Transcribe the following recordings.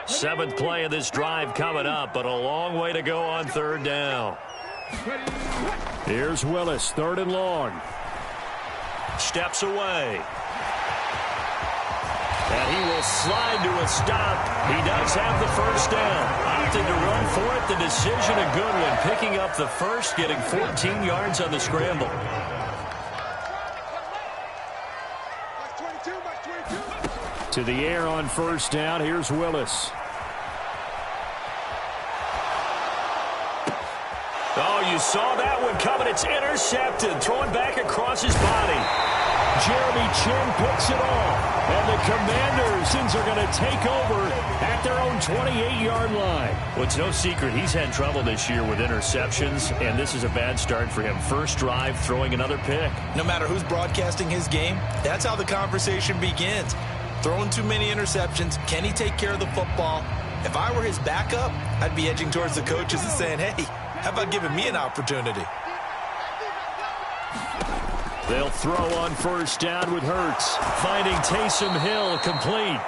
Seventh play of this drive coming up, but a long way to go on third down. Here's Willis, third and long. Steps away. And he will slide to a stop. He does have the first down. Opting to run for it. The decision a good one. Picking up the first, getting 14 yards on the scramble. To the air on first down. Here's Willis. Oh, you saw that one coming. It's intercepted. Throwing back across his body. Jeremy Chin picks it off. And the Commanders are going to take over at their own 28-yard line. Well, it's no secret he's had trouble this year with interceptions, and this is a bad start for him. First drive, throwing another pick. No matter who's broadcasting his game, that's how the conversation begins. Throwing too many interceptions. Can he take care of the football? If I were his backup, I'd be edging towards the coaches and saying, hey, how about giving me an opportunity? They'll throw on first down with Hurts. Finding Taysom Hill complete.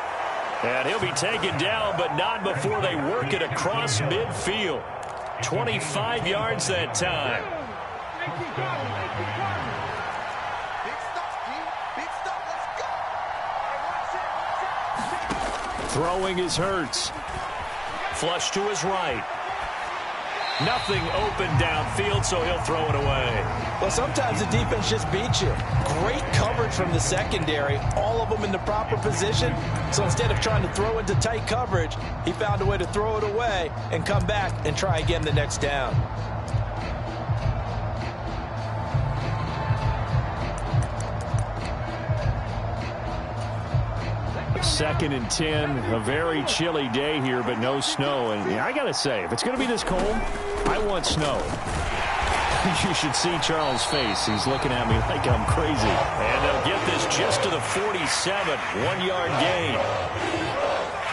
And he'll be taken down, but not before they work it across midfield. 25 yards that time. Throwing is Hurts. Flush to his right. Nothing open downfield, so he'll throw it away. Well, sometimes the defense just beats you. Great coverage from the secondary, all of them in the proper position. So instead of trying to throw into tight coverage, he found a way to throw it away and come back and try again the next down. Second and 10, a very chilly day here, but no snow. And yeah, I got to say, if it's going to be this cold, I want snow. You should see Charles' face. He's looking at me like I'm crazy. And they'll get this just to the 47, 1-yard gain.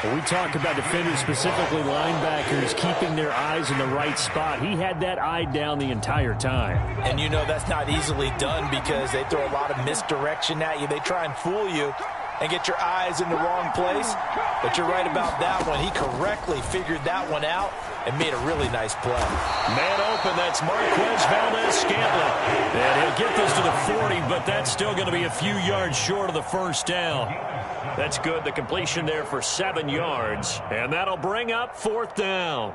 When we talk about defenders, specifically linebackers, keeping their eyes in the right spot. He had that eye down the entire time. And you know that's not easily done because they throw a lot of misdirection at you. They try and fool you and get your eyes in the wrong place. But you're right about that one. He correctly figured that one out and made a really nice play. Man open, that's Marquez Valdez-Scantling. And he'll get this to the 40, but that's still going to be a few yards short of the first down. That's good. The completion there for 7 yards. And that'll bring up fourth down.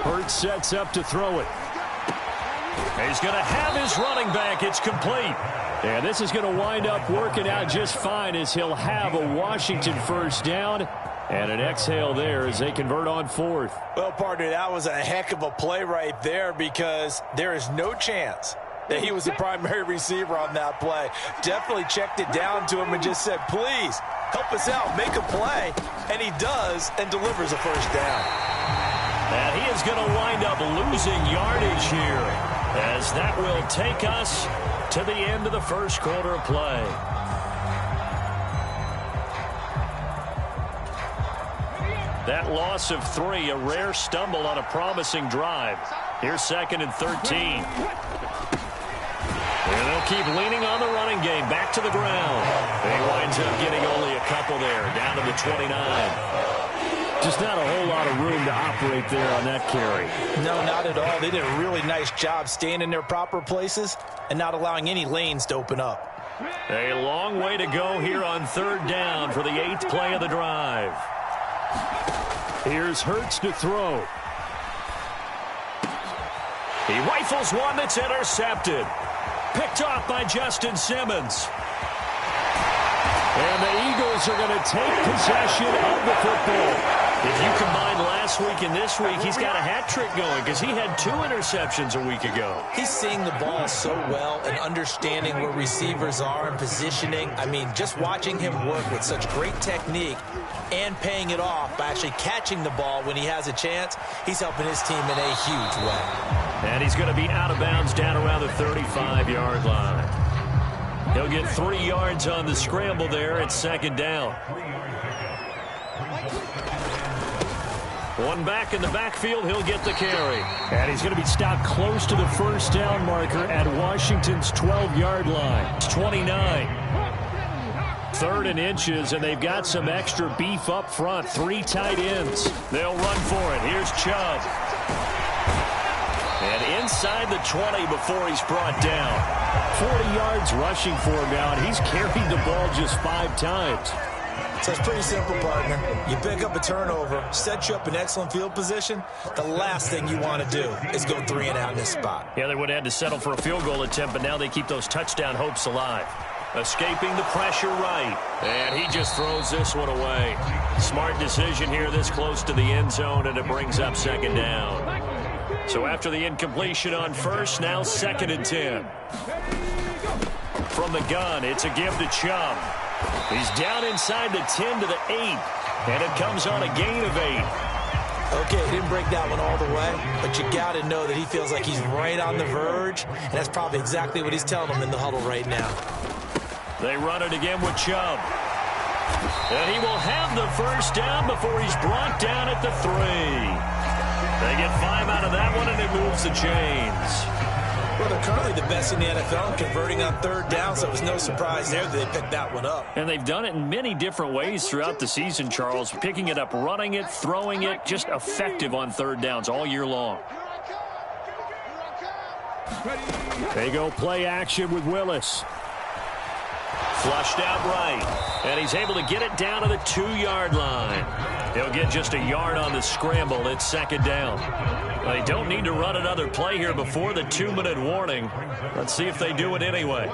Hurts sets up to throw it. He's going to have his running back. It's complete. And this is going to wind up working out just fine as he'll have a Washington first down. And an exhale there as they convert on fourth. Well, partner, that was a heck of a play right there because there is no chance that he was the primary receiver on that play. Definitely checked it down to him and just said, please, help us out, make a play. And he does and delivers a first down. And he is going to wind up losing yardage here as that will take us to the end of the first quarter of play. That loss of 3, a rare stumble on a promising drive. Here's second and 13. And they'll keep leaning on the running game. Back to the ground. He winds up getting only a couple there, down to the 29. Just not a whole lot of room to operate there on that carry. No, not at all. They did a really nice job staying in their proper places and not allowing any lanes to open up. A long way to go here on third down for the 8th play of the drive. Here's Hurts to throw. He rifles one that's intercepted. Picked off by Justin Simmons. And the Eagles are going to take possession of the football. If you combine last week and this week, he's got a hat trick going because he had 2 interceptions a week ago. He's seeing the ball so well and understanding where receivers are and positioning. I mean, just watching him work with such great technique and paying it off by actually catching the ball when he has a chance, he's helping his team in a huge way. And he's going to be out of bounds down around the 35-yard line. He'll get 3 yards on the scramble there at second down. One back in the backfield, he'll get the carry. And he's going to be stopped close to the first down marker at Washington's 12-yard line. It's 29. 3rd and inches, and they've got some extra beef up front. 3 tight ends. They'll run for it. Here's Chubb. And inside the 20 before he's brought down. 40 yards rushing for him now, and he's carried the ball just 5 times. So it's pretty simple, partner. You pick up a turnover, set you up in excellent field position. The last thing you want to do is go 3 and out in this spot. Yeah, they would have had to settle for a field goal attempt, but now they keep those touchdown hopes alive. Escaping the pressure right. And he just throws this one away. Smart decision here this close to the end zone, and it brings up second down. So after the incompletion on first, now 2nd and 10. From the gun, it's a give to Chubb. He's down inside the 10 to the 8, and it comes on a gain of 8. Okay, he didn't break that one all the way, but you got to know that he feels like he's right on the verge, and that's probably exactly what he's telling them in the huddle right now. They run it again with Chubb. And he will have the first down before he's brought down at the 3. They get 5 out of that one, and it moves the chains. Well, they're currently the best in the NFL in converting on 3rd down, so it was no surprise there that they picked that one up. And they've done it in many different ways throughout the season, Charles. Picking it up, running it, throwing it, just effective on 3rd downs all year long. They go play action with Willis. Flushed out right, and he's able to get it down to the 2-yard line. He'll get just a yard on the scramble. It's 2nd down. They don't need to run another play here before the 2-minute warning. Let's see if they do it anyway.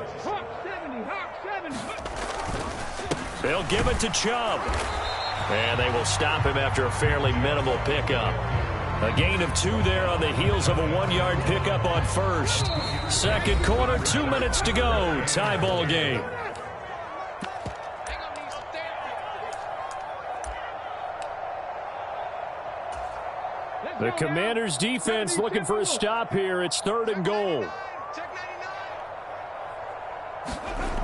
They'll give it to Chubb. And they will stop him after a fairly minimal pickup. A gain of 2 there on the heels of a 1-yard pickup on first. 2nd quarter, 2 minutes to go. Tie ball game. The Commanders' defense looking for a stop here. It's 3rd and goal.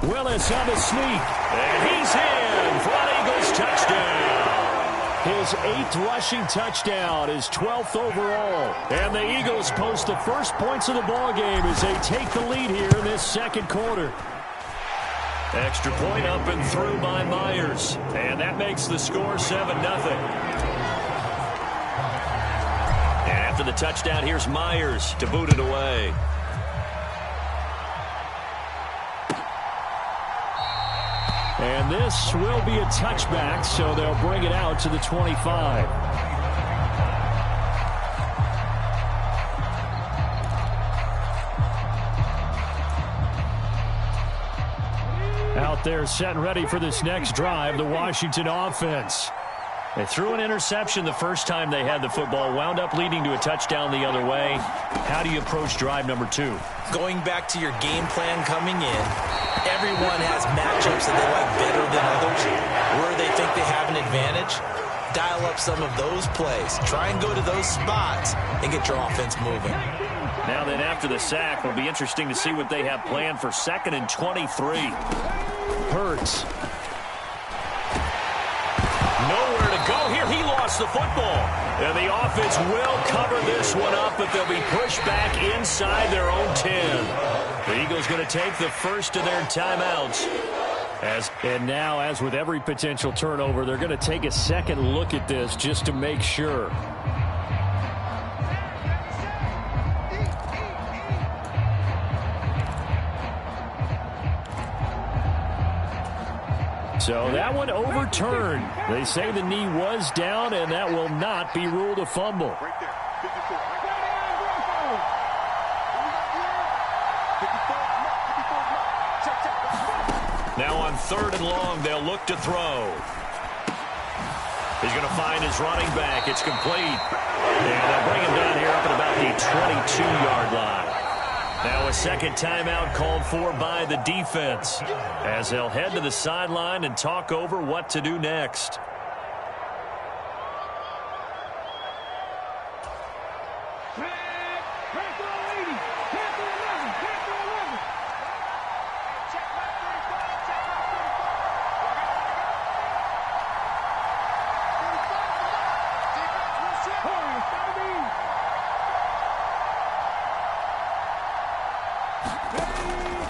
Willis on the sneak. And he's in for an Eagles touchdown. His 8th rushing touchdown, his 12th overall. And the Eagles post the first points of the ball game as they take the lead here in this 2nd quarter. Extra point up and through by Myers. And that makes the score 7-0. After the touchdown, here's Myers to boot it away. And this will be a touchback, so they'll bring it out to the 25. Out there set and ready for this next drive, the Washington offense. They threw an interception the first time they had the football, wound up leading to a touchdown the other way. How do you approach drive number 2? Going back to your game plan coming in, everyone has matchups that they like better than others. Where they think they have an advantage, dial up some of those plays. Try and go to those spots and get your offense moving. Now then, after the sack, it'll be interesting to see what they have planned for 2nd and 23. Hurts. Nowhere to go here. He lost the football. And the offense will cover this one up, but they'll be pushed back inside their own 10. The Eagles going to take the first of their timeouts. And now, as with every potential turnover, they're going to take a second look at this just to make sure. So that one overturned. They say the knee was down, and that will not be ruled a fumble. Now on 3rd and long, they'll look to throw. He's going to find his running back. It's complete. And they'll bring him down here up at about the 22-yard line. Now a second timeout called for by the defense as they'll head to the sideline and talk over what to do next.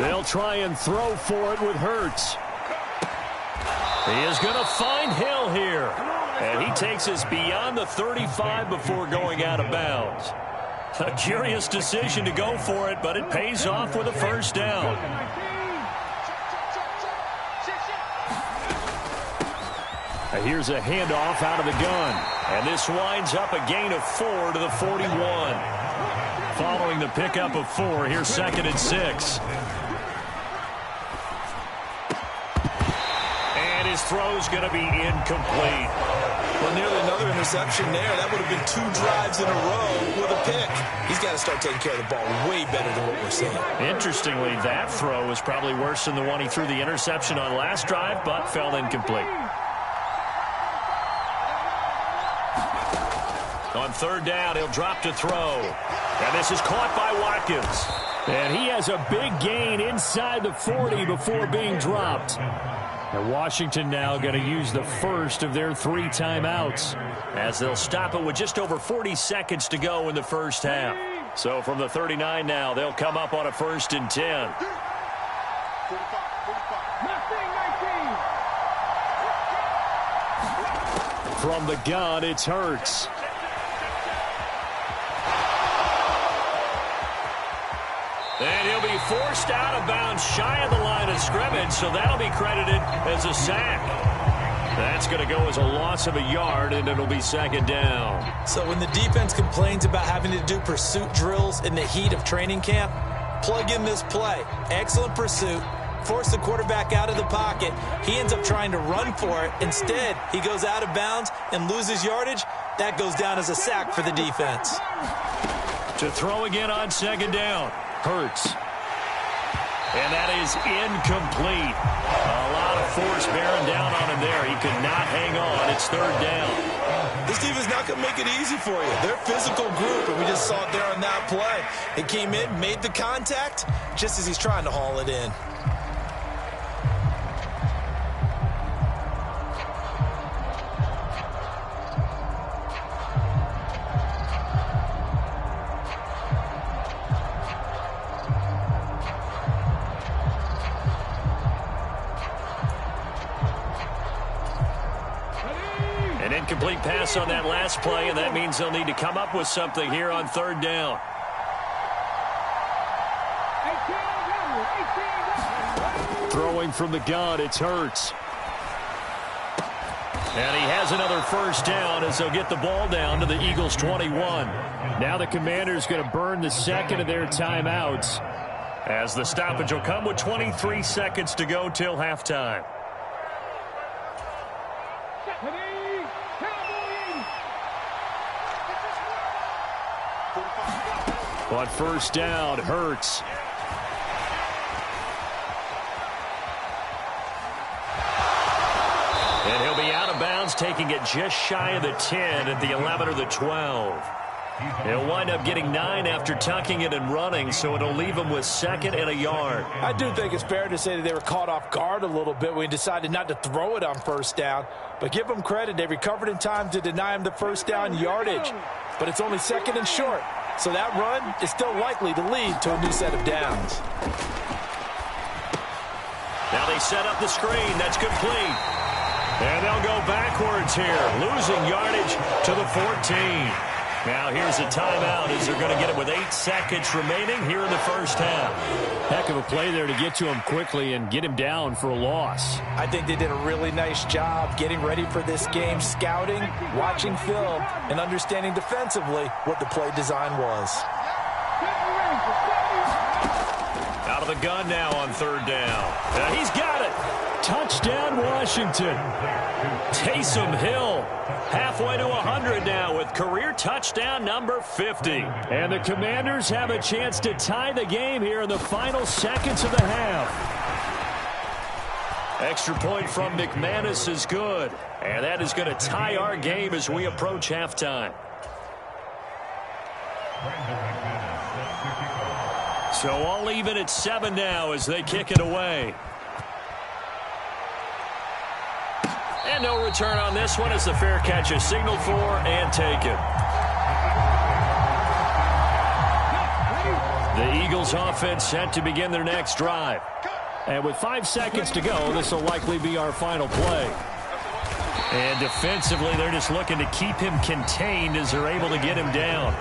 They'll try and throw for it with Hurts. He is going to find Hill here. And he takes us beyond the 35 before going out of bounds. A curious decision to go for it, but it pays off with a first down. Here's a handoff out of the gun. And this winds up a gain of 4 to the 41. Following the pickup of 4, here's 2nd and 6. And his throw's going to be incomplete. Well, nearly another interception there. That would have been 2 drives in a row with a pick. He's got to start taking care of the ball way better than what we're seeing. Interestingly, that throw was probably worse than the one he threw the interception on last drive, but fell incomplete. On 3rd down, he'll drop to throw. And this is caught by Watkins. And he has a big gain inside the 40 before being dropped. And Washington now going to use the first of their 3 timeouts, as they'll stop it with just over 40 seconds to go in the first half. So from the 39 now, they'll come up on a 1st and 10. From the gun, it's Hurts. And he'll be forced out of bounds shy of the line of scrimmage, so that'll be credited as a sack. That's going to go as a loss of a yard, and it'll be 2nd down. So when the defense complains about having to do pursuit drills in the heat of training camp, plug in this play. Excellent pursuit. Force the quarterback out of the pocket. He ends up trying to run for it. Instead, he goes out of bounds and loses yardage. That goes down as a sack for the defense. To throw again on 2nd down. Hurts. And that is incomplete. A lot of force bearing down on him there. He could not hang on. It's 3rd down. This defense is not going to make it easy for you. They're a physical group, and we just saw it there on that play. It came in, made the contact, just as he's trying to haul it in. Incomplete pass on that last play, and that means they'll need to come up with something here on 3rd down. Throwing from the gun, it's Hurts. And he has another 1st down as they'll get the ball down to the Eagles' 21. Now the Commanders going to burn the 2nd of their timeouts, as the stoppage will come with 23 seconds to go till halftime. On 1st down, Hurts. And he'll be out of bounds, taking it just shy of the 10 at the 11 or the 12. He'll wind up getting 9 after tucking it and running, so it'll leave him with 2nd and a yard. I do think it's fair to say that they were caught off guard a little bit when he decided not to throw it on 1st down. But give them credit. They recovered in time to deny him the 1st down yardage. But it's only 2nd and short. So that run is still likely to lead to a new set of downs. Now they set up the screen. That's complete. And they'll go backwards here, losing yardage to the 14. Now here's a timeout as they're going to get it with 8 seconds remaining here in the first half. Heck of a play there to get to him quickly and get him down for a loss. I think they did a really nice job getting ready for this game, scouting, watching film, and understanding defensively what the play design was. Out of the gun now on 3rd down. And he's got it. Touchdown, Washington. Taysom Hill halfway to 100 now with career touchdown number 50. And the Commanders have a chance to tie the game here in the final seconds of the half. Extra point from McManus is good. And that is going to tie our game as we approach halftime. So all even at 7 now as they kick it away. And no return on this one as the fair catch is signaled for and taken. The Eagles offense set to begin their next drive. And with 5 seconds to go, this will likely be our final play. And defensively, they're just looking to keep him contained as they're able to get him down.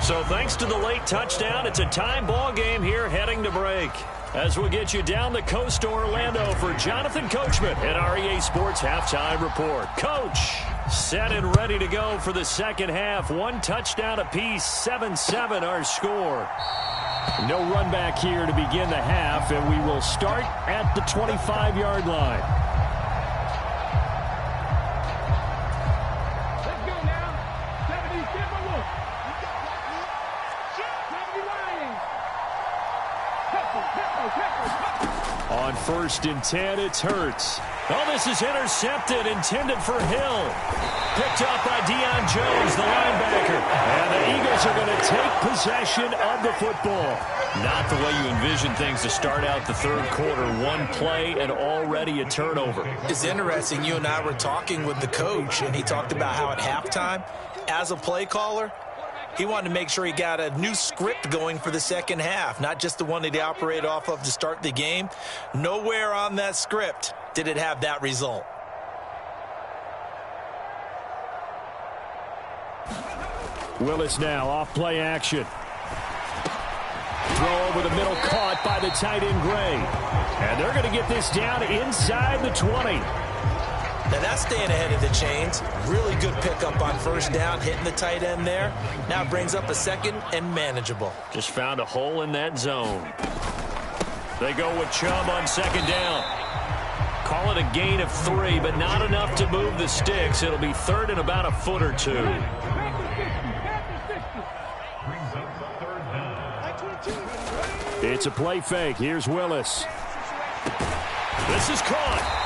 So thanks to the late touchdown, it's a tie ball game here heading to break. As we get you down the coast to Orlando for Jonathan Coachman at our EA Sports Halftime Report. Coach, set and ready to go for the second half. 1 touchdown apiece, 7-7 our score. No run back here to begin the half, and we will start at the 25-yard line. Let's go now. 77 look. 70 On 1st and 10, it's Hurts. Oh, this is intercepted, intended for Hill. Picked up by Deion Jones, the linebacker. And the Eagles are going to take possession of the football. Not the way you envision things to start out the third quarter. 1 play and already a turnover. It's interesting. You and I were talking with the coach, and he talked about how at halftime, as a play caller, he wanted to make sure he got a new script going for the second half, not just the one that he operated off of to start the game. Nowhere on that script did it have that result. Willis now off play action. Throw over the middle, caught by the tight end Gray. And they're going to get this down inside the 20. Now that's staying ahead of the chains. Really good pickup on first down, hitting the tight end there. Now it brings up a second and manageable. Just found a hole in that zone. They go with Chubb on second down. Call it a gain of 3, but not enough to move the sticks. It'll be third and about a foot or 2. It's a play fake. Here's Willis. This is caught.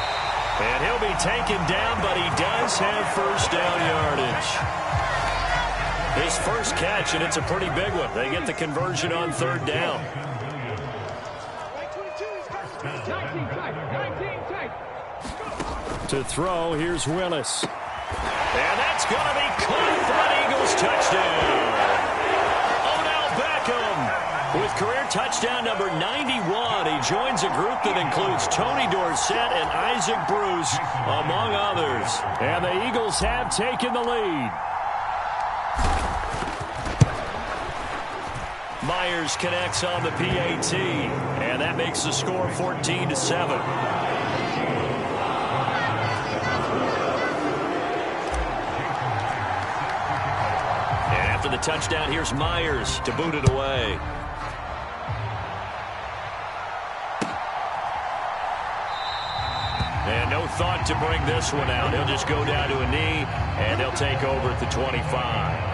And he'll be taken down, but he does have first down yardage. His first catch, and it's a pretty big one. They get the conversion on third down. To throw, here's Willis. And that's going to be caught for an Eagles touchdown. Odell Beckham with career touchdown number 91. He joins a group that includes Tony Dorsett and Isaac Bruce, among others. And the Eagles have taken the lead. Myers connects on the PAT, and that makes the score 14-7. After the touchdown, here's Myers to boot it away. And no thought to bring this one out. He'll just go down to a knee, and they'll take over at the 25.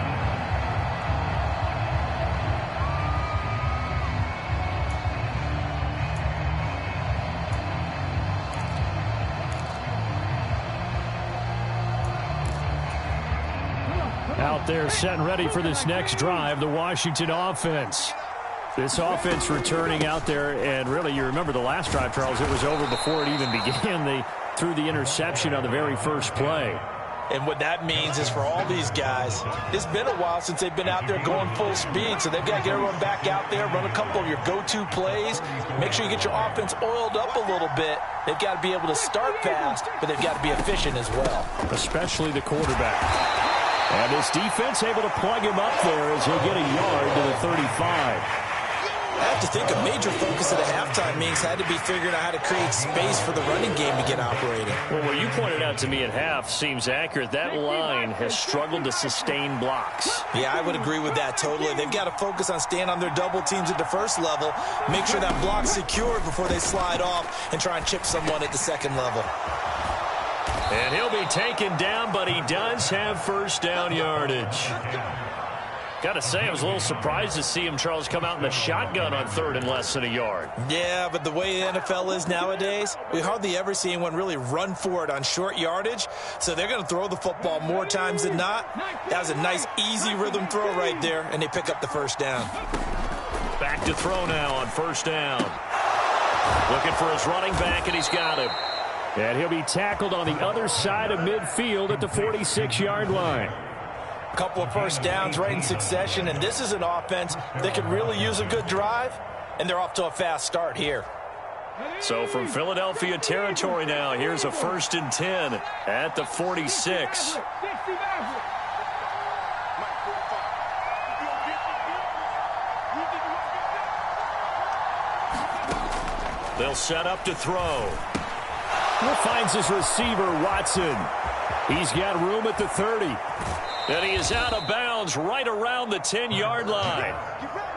Out there set and ready for this next drive, the Washington offense. This offense returning out there, and really, you remember the last drive, Charles, it was over before it even began. They threw the interception on the very first play. And what that means is for all these guys, it's been a while since they've been out there going full speed, so they've got to get everyone back out there, run a couple of your go-to plays, make sure you get your offense oiled up a little bit. They've got to be able to start fast, but they've got to be efficient as well. Especially the quarterback. And this defense able to plug him up there as he'll get a yard to the 35. I have to think a major focus of the halftime meetings had to be figuring out how to create space for the running game to get operating. Well, what you pointed out to me at half seems accurate. That line has struggled to sustain blocks. Yeah, I would agree with that totally. They've got to focus on staying on their double teams at the first level, make sure that block's secured before they slide off and try and chip someone at the second level. And he'll be taken down, but he does have first down yardage. Got to say, I was a little surprised to see him, Charles, come out in the shotgun on third and less than a yard. Yeah, but the way the NFL is nowadays, we hardly ever see anyone really run for it on short yardage. So they're going to throw the football more times than not. That was a nice, easy rhythm throw right there, and they pick up the first down. Back to throw now on first down. Looking for his running back, and he's got him. And he'll be tackled on the other side of midfield at the 46-yard line. A couple of first downs right in succession, and this is an offense that could really use a good drive, and they're off to a fast start here. So from Philadelphia territory now, here's a 1st and 10 at the 46. They'll set up to throw. Finds his receiver, Watson. He's got room at the 30. And he is out of bounds right around the 10-yard line.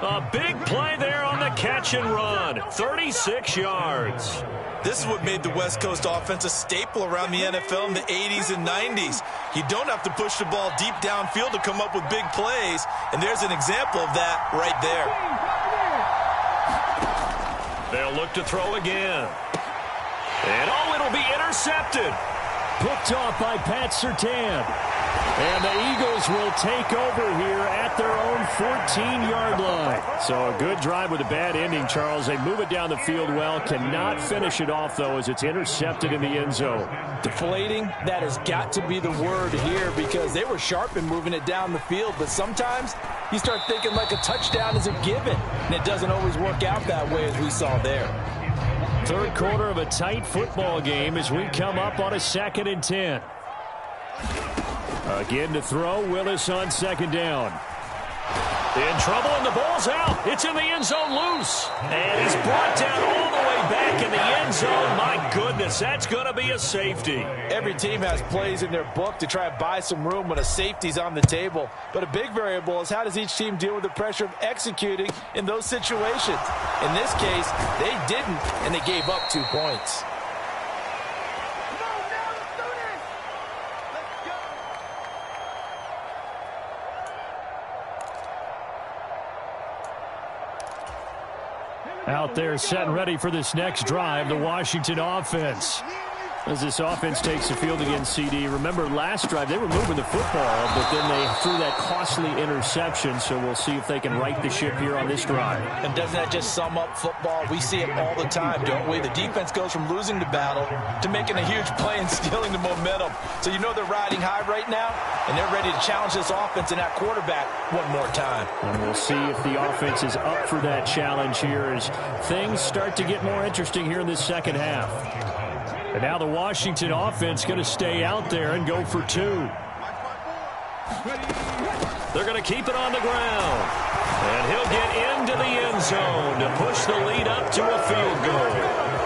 A big play there on the catch and run. 36 yards. This is what made the West Coast offense a staple around the NFL in the 80s and 90s. You don't have to push the ball deep downfield to come up with big plays, and there's an example of that right there. They'll look to throw again. And, it'll be intercepted. Picked off by Pat Surtain. And the Eagles will take over here at their own 14-yard line. So a good drive with a bad ending, Charles. They move it down the field well. Cannot finish it off, though, as it's intercepted in the end zone. Deflating, that has got to be the word here, because they were sharp in moving it down the field. But sometimes you start thinking like a touchdown is a given, and it doesn't always work out that way, as we saw there. Third quarter of a tight football game as we come up on a 2nd and 10. Again to throw, Willis on 2nd down. In trouble, and the ball's out. It's in the end zone loose. And he's brought down all the way back in the end zone. My goodness, that's going to be a safety. Every team has plays in their book to try and buy some room when a safety's on the table. But a big variable is how does each team deal with the pressure of executing in those situations. In this case, they didn't, and they gave up 2 points. Out there set and ready for this next drive, the Washington offense. As this offense takes the field against CD. Remember, last drive, they were moving the football, but then they threw that costly interception, so we'll see if they can right the ship here on this drive. And doesn't that just sum up football? We see it all the time, don't we? The defense goes from losing the battle to making a huge play and stealing the momentum. So you know they're riding high right now, and they're ready to challenge this offense and that quarterback one more time. And we'll see if the offense is up for that challenge here as things start to get more interesting here in this second half. And now the Washington offense going to stay out there and go for 2. They're going to keep it on the ground. And he'll get into the end zone to push the lead up to a field goal.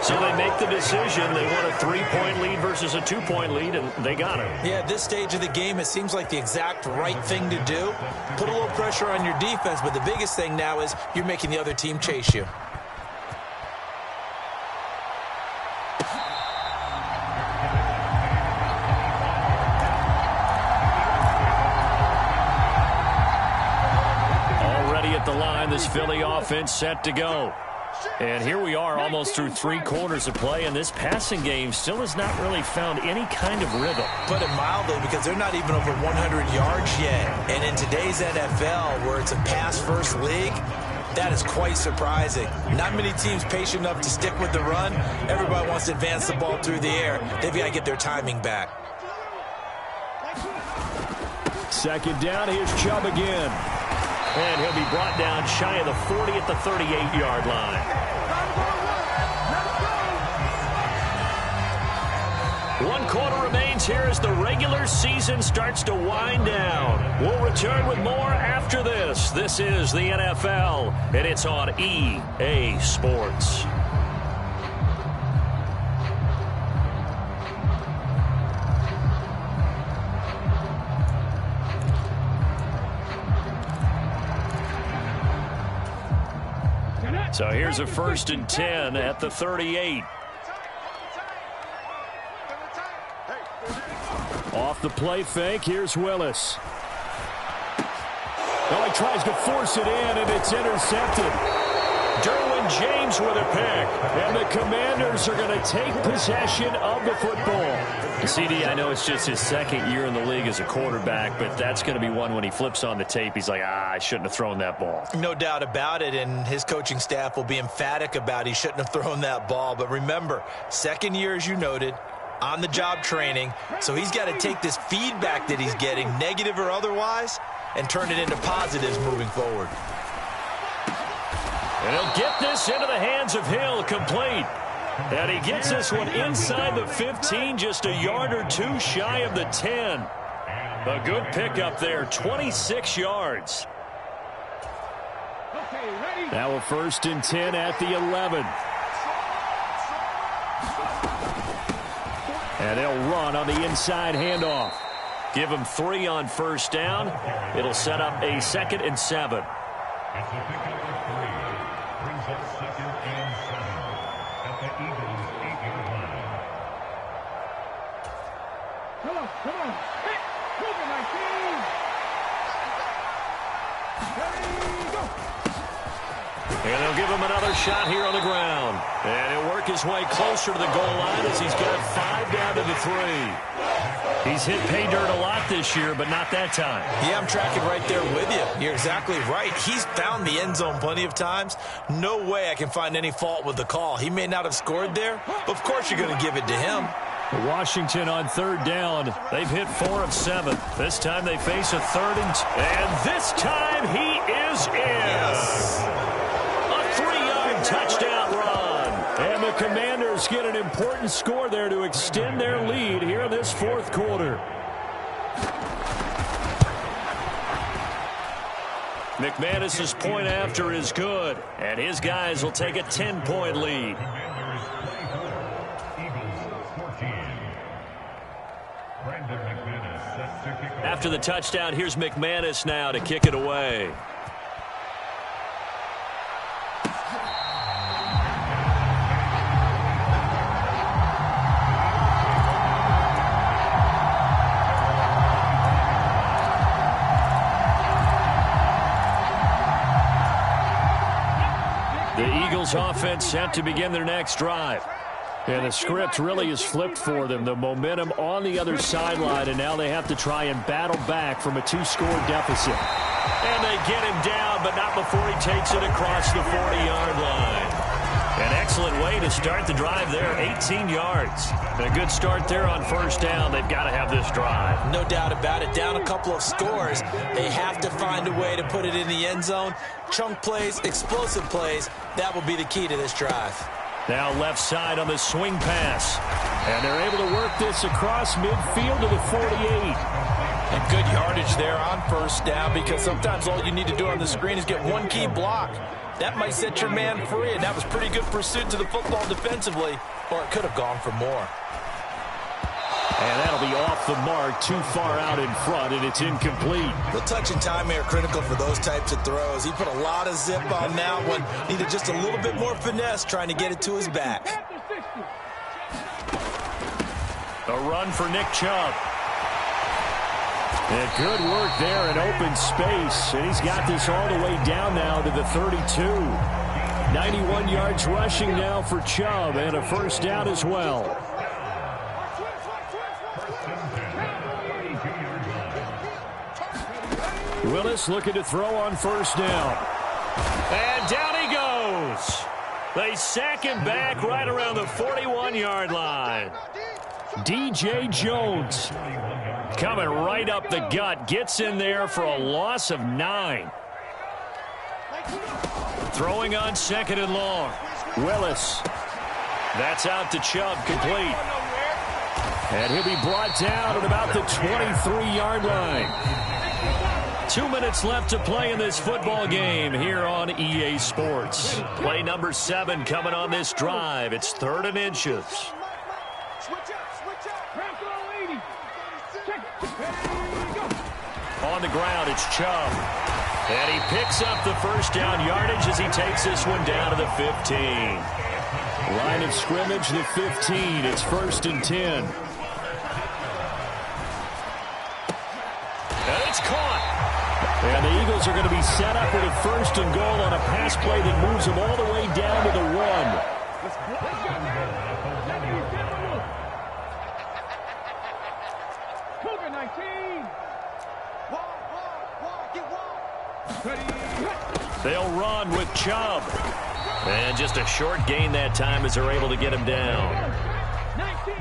So they make the decision. They want a 3-point lead versus a 2-point lead, and they got it. Yeah, at this stage of the game, it seems like the exact right thing to do. Put a little pressure on your defense, but the biggest thing now is you're making the other team chase you. The line, this Philly offense set to go. And here we are almost through 3 quarters of play, and this passing game still has not really found any kind of rhythm. Put it mildly, because they're not even over 100 yards yet. And in today's NFL, where it's a pass-first league, that is quite surprising. Not many teams patient enough to stick with the run. Everybody wants to advance the ball through the air. They've got to get their timing back. 2nd down, here's Chubb again. And he'll be brought down shy of the 40 at the 38-yard line. 1 quarter remains here as the regular season starts to wind down. We'll return with more after this. This is the NFL, and it's on EA Sports. So here's a 1st and 10 at the 38. Off the play fake, here's Willis. Oh, he tries to force it in, and it's intercepted. Derwin James with a pick. And the Commanders are going to take possession of the football. CD, I know it's just his 2nd year in the league as a quarterback, but that's going to be one when he flips on the tape. He's like, I shouldn't have thrown that ball. No doubt about it, and his coaching staff will be emphatic about he shouldn't have thrown that ball. But remember, 2nd year, as you noted, on-the-job training, so he's got to take this feedback that he's getting, negative or otherwise, and turn it into positives moving forward. And he'll get this into the hands of Hill, complete. And he gets this one inside the 15, just a yard or two shy of the 10. A good pickup there, 26 yards. Now a 1st and 10 at the 11. And they'll run on the inside handoff. Give him 3 on 1st down. It'll set up a 2nd and 7. Come on. Hit. Moving 19. Ready, go. And they'll give him another shot here on the ground. And he'll work his way closer to the goal line as he's got 5 down to the 3. He's hit pay dirt a lot this year, but not that time. Yeah, I'm tracking right there with you. You're exactly right. He's found the end zone plenty of times. No way I can find any fault with the call. He may not have scored there, but of course you're going to give it to him. Washington on 3rd down. They've hit 4 of 7. This time they face a 3rd and this time he is in. Yes. A 3-yard touchdown run. And the Commanders get an important score there to extend their lead here in this 4th quarter. McManus's point after is good, and his guys will take a 10-point lead. After the touchdown, here's McManus now to kick it away. The Eagles offense set to begin their next drive. And the script really is flipped for them. The momentum on the other sideline, and now they have to try and battle back from a 2-score deficit. And they get him down, but not before he takes it across the 40-yard line. An excellent way to start the drive there, 18 yards. A good start there on 1st down. They've got to have this drive. No doubt about it. Down a couple of scores. They have to find a way to put it in the end zone. Chunk plays, explosive plays. That will be the key to this drive. Now left side on the swing pass. And they're able to work this across midfield to the 48. And good yardage there on 1st down, because sometimes all you need to do on the screen is get one key block. That might set your man free, and that was pretty good pursuit to the football defensively, or it could have gone for more. And that'll be off the mark, too far out in front, and it's incomplete. The touch and time are critical for those types of throws. He put a lot of zip on that one. Needed just a little bit more finesse trying to get it to his back. A run for Nick Chubb. And good work there in open space. And he's got this all the way down now to the 32. 91 yards rushing now for Chubb, and a 1st down as well. Willis looking to throw on 1st down. And down he goes. They sack him back right around the 41-yard line. DJ Jones coming right up the gut. Gets in there for a loss of 9. Throwing on 2nd and long. Willis. That's out to Chubb, complete. And he'll be brought down at about the 23-yard line. 2 minutes left to play in this football game here on EA Sports. Play number 7 coming on this drive. It's 3rd and inches. On the ground, it's Chubb. And he picks up the 1st down yardage as he takes this one down to the 15. Line of scrimmage, the 15. It's 1st and 10. And it's caught. And the Eagles are going to be set up with a 1st and goal on a pass play that moves them all the way down to the 1. They'll run with Chubb. And just a short gain that time as they're able to get him down. 19.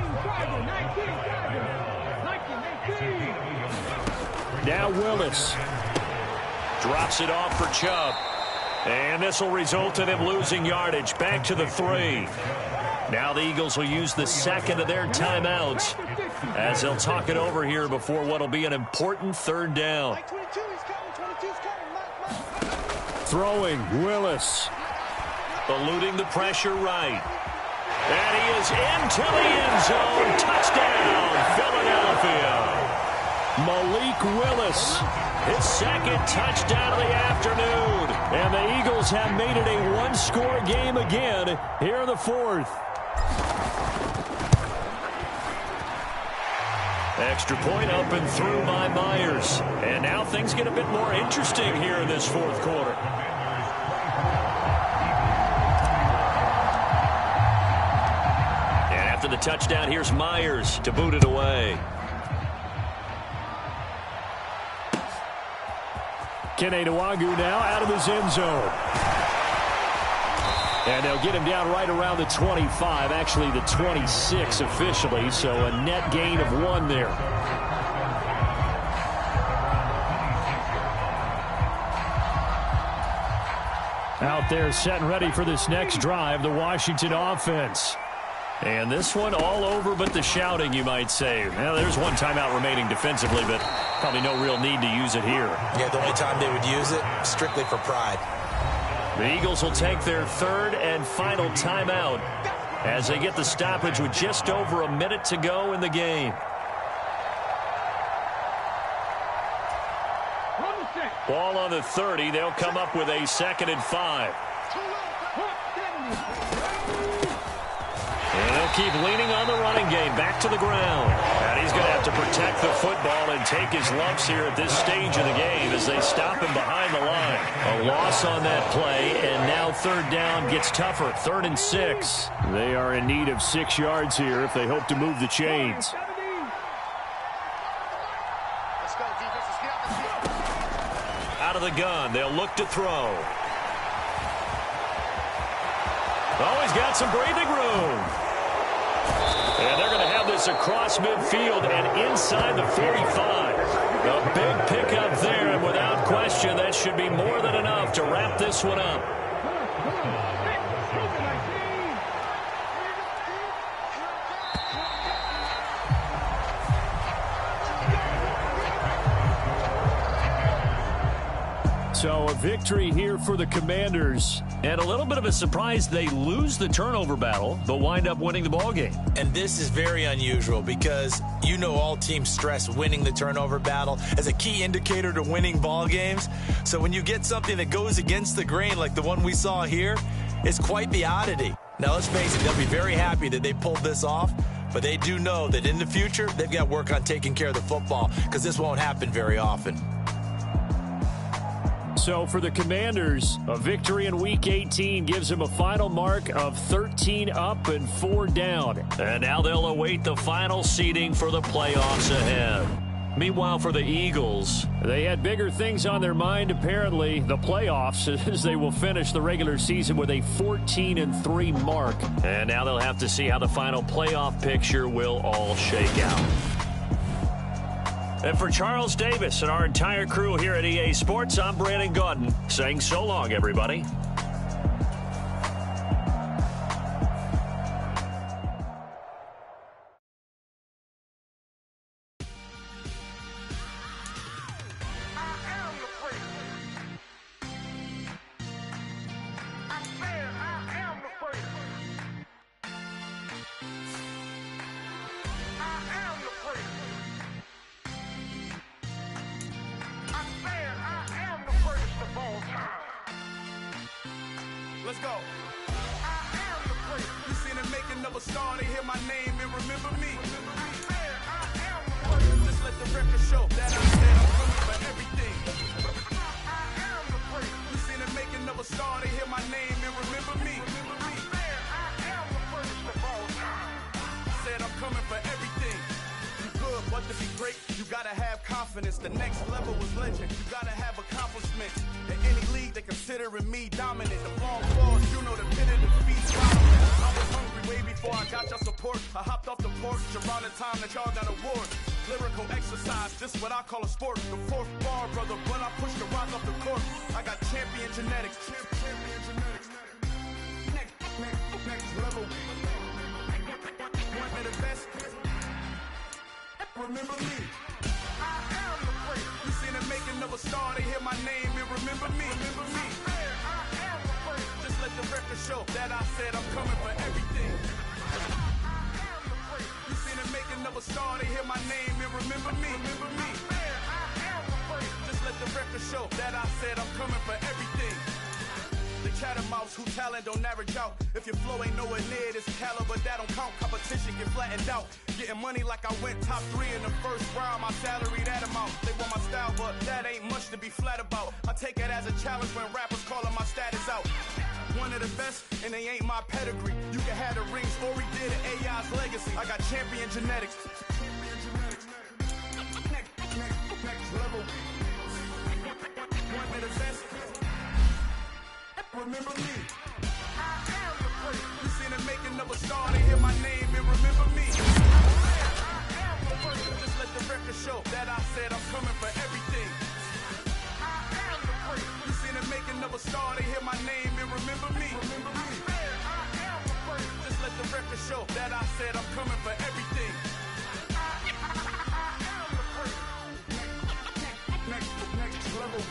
Now Willis. Drops it off for Chubb. And this will result in him losing yardage. Back to the 3. Now the Eagles will use the second of their timeouts as they'll talk it over here before what will be an important 3rd down. Throwing, Willis. Eluding the pressure right. And he is into the end zone. Touchdown, Philadelphia. Malik Willis. His 2nd touchdown of the afternoon. And the Eagles have made it a one-score game again here in the 4th. Extra point up and through by Myers. And now things get a bit more interesting here in this 4th quarter. And after the touchdown, here's Myers to boot it away. Kene Nwagu now out of his end zone. And they'll get him down right around the 25, actually the 26 officially, so a net gain of 1 there. Out there set and ready for this next drive, the Washington offense. And this one all over but the shouting, you might say. Well, there's one timeout remaining defensively, but probably no real need to use it here. Yeah, the only time they would use it, strictly for pride. The Eagles will take their 3rd and final timeout as they get the stoppage with just over a minute to go in the game. Ball on the 30. They'll come up with a 2nd and 5. And they'll keep leaning on the running game. Back to the ground. And he's going to have to protect the football and take his lumps here at this stage of the game as they stop him behind the line. A loss on that play, and now 3rd down gets tougher. 3rd and 6. They are in need of 6 yards here if they hope to move the chains. Out of the gun. They'll look to throw. Oh, he's got some breathing room. And they're going to have this across midfield and inside the 45. A big pickup there, and without question, that should be more than enough to wrap this one up. So a victory here for the Commanders. And a little bit of a surprise, they lose the turnover battle, but wind up winning the ball game. And this is very unusual because you know all teams stress winning the turnover battle as a key indicator to winning ball games. So when you get something that goes against the grain like the one we saw here, it's quite the oddity. Now let's face it, they'll be very happy that they pulled this off, but they do know that in the future they've got to work on taking care of the football because this won't happen very often. So for the Commanders, a victory in Week 18 gives them a final mark of 13 up and 4 down. And now they'll await the final seeding for the playoffs ahead. Meanwhile, for the Eagles, they had bigger things on their mind, apparently, the playoffs, as they will finish the regular season with a 14-3 mark. And now they'll have to see how the final playoff picture will all shake out. And for Charles Davis and our entire crew here at EA Sports, I'm Brandon Gaudin saying so long, everybody. Let's go. I am the great. You seen it making of a star, they hear my name and remember me. I am the great. Just let the record show that I said I'm coming for everything. I am the great. You seen it making of a star, they hear my name and remember me. I am the greatest of all time. Said I'm coming for everything. You good, but to be great, you gotta have confidence. The next level was legend. You gotta have accomplishments. In any league, they considering me dominant. The long falls, you know the pit of defeat. I was hungry way before I got your support. I hopped off the porch around the time that y'all got awards. Lyrical exercise, this what I call a sport. The fourth bar, brother, when I push the rock off the court. I got champion genetics. Champion genetics. Next level. One of the best. Remember me. I am the great. You seen the making of a star, they hear my name and remember me. Remember me. I am the great. Just let the record show that I said I'm coming for everything. You seen the making of a star, they hear my name and remember me. Remember me. Just let the record show that I said I'm coming for everything. The chattermouths who talent don't average out. If your flow ain't nowhere near this caliber, that don't count. Competition get flattened out. Getting money like I went top 3 in the first round. My salary that amount. They want my style, but that ain't much to be flat about. I take it as a challenge when rappers calling my status out. One of the best, and they ain't my pedigree. You can have the rings, or we did it, AI's legacy. I got champion genetics. Next level. One of the best. Remember me. I am the great. You seen the making of a star, they hear my name and remember me. I am the great. Just let the record show that I said I'm coming for everything. I am the great. You seen the making of a star, they hear my name and remember me. Remember me. I am the great. Just let the record show that I said I'm coming for everything. I am the great. Next level.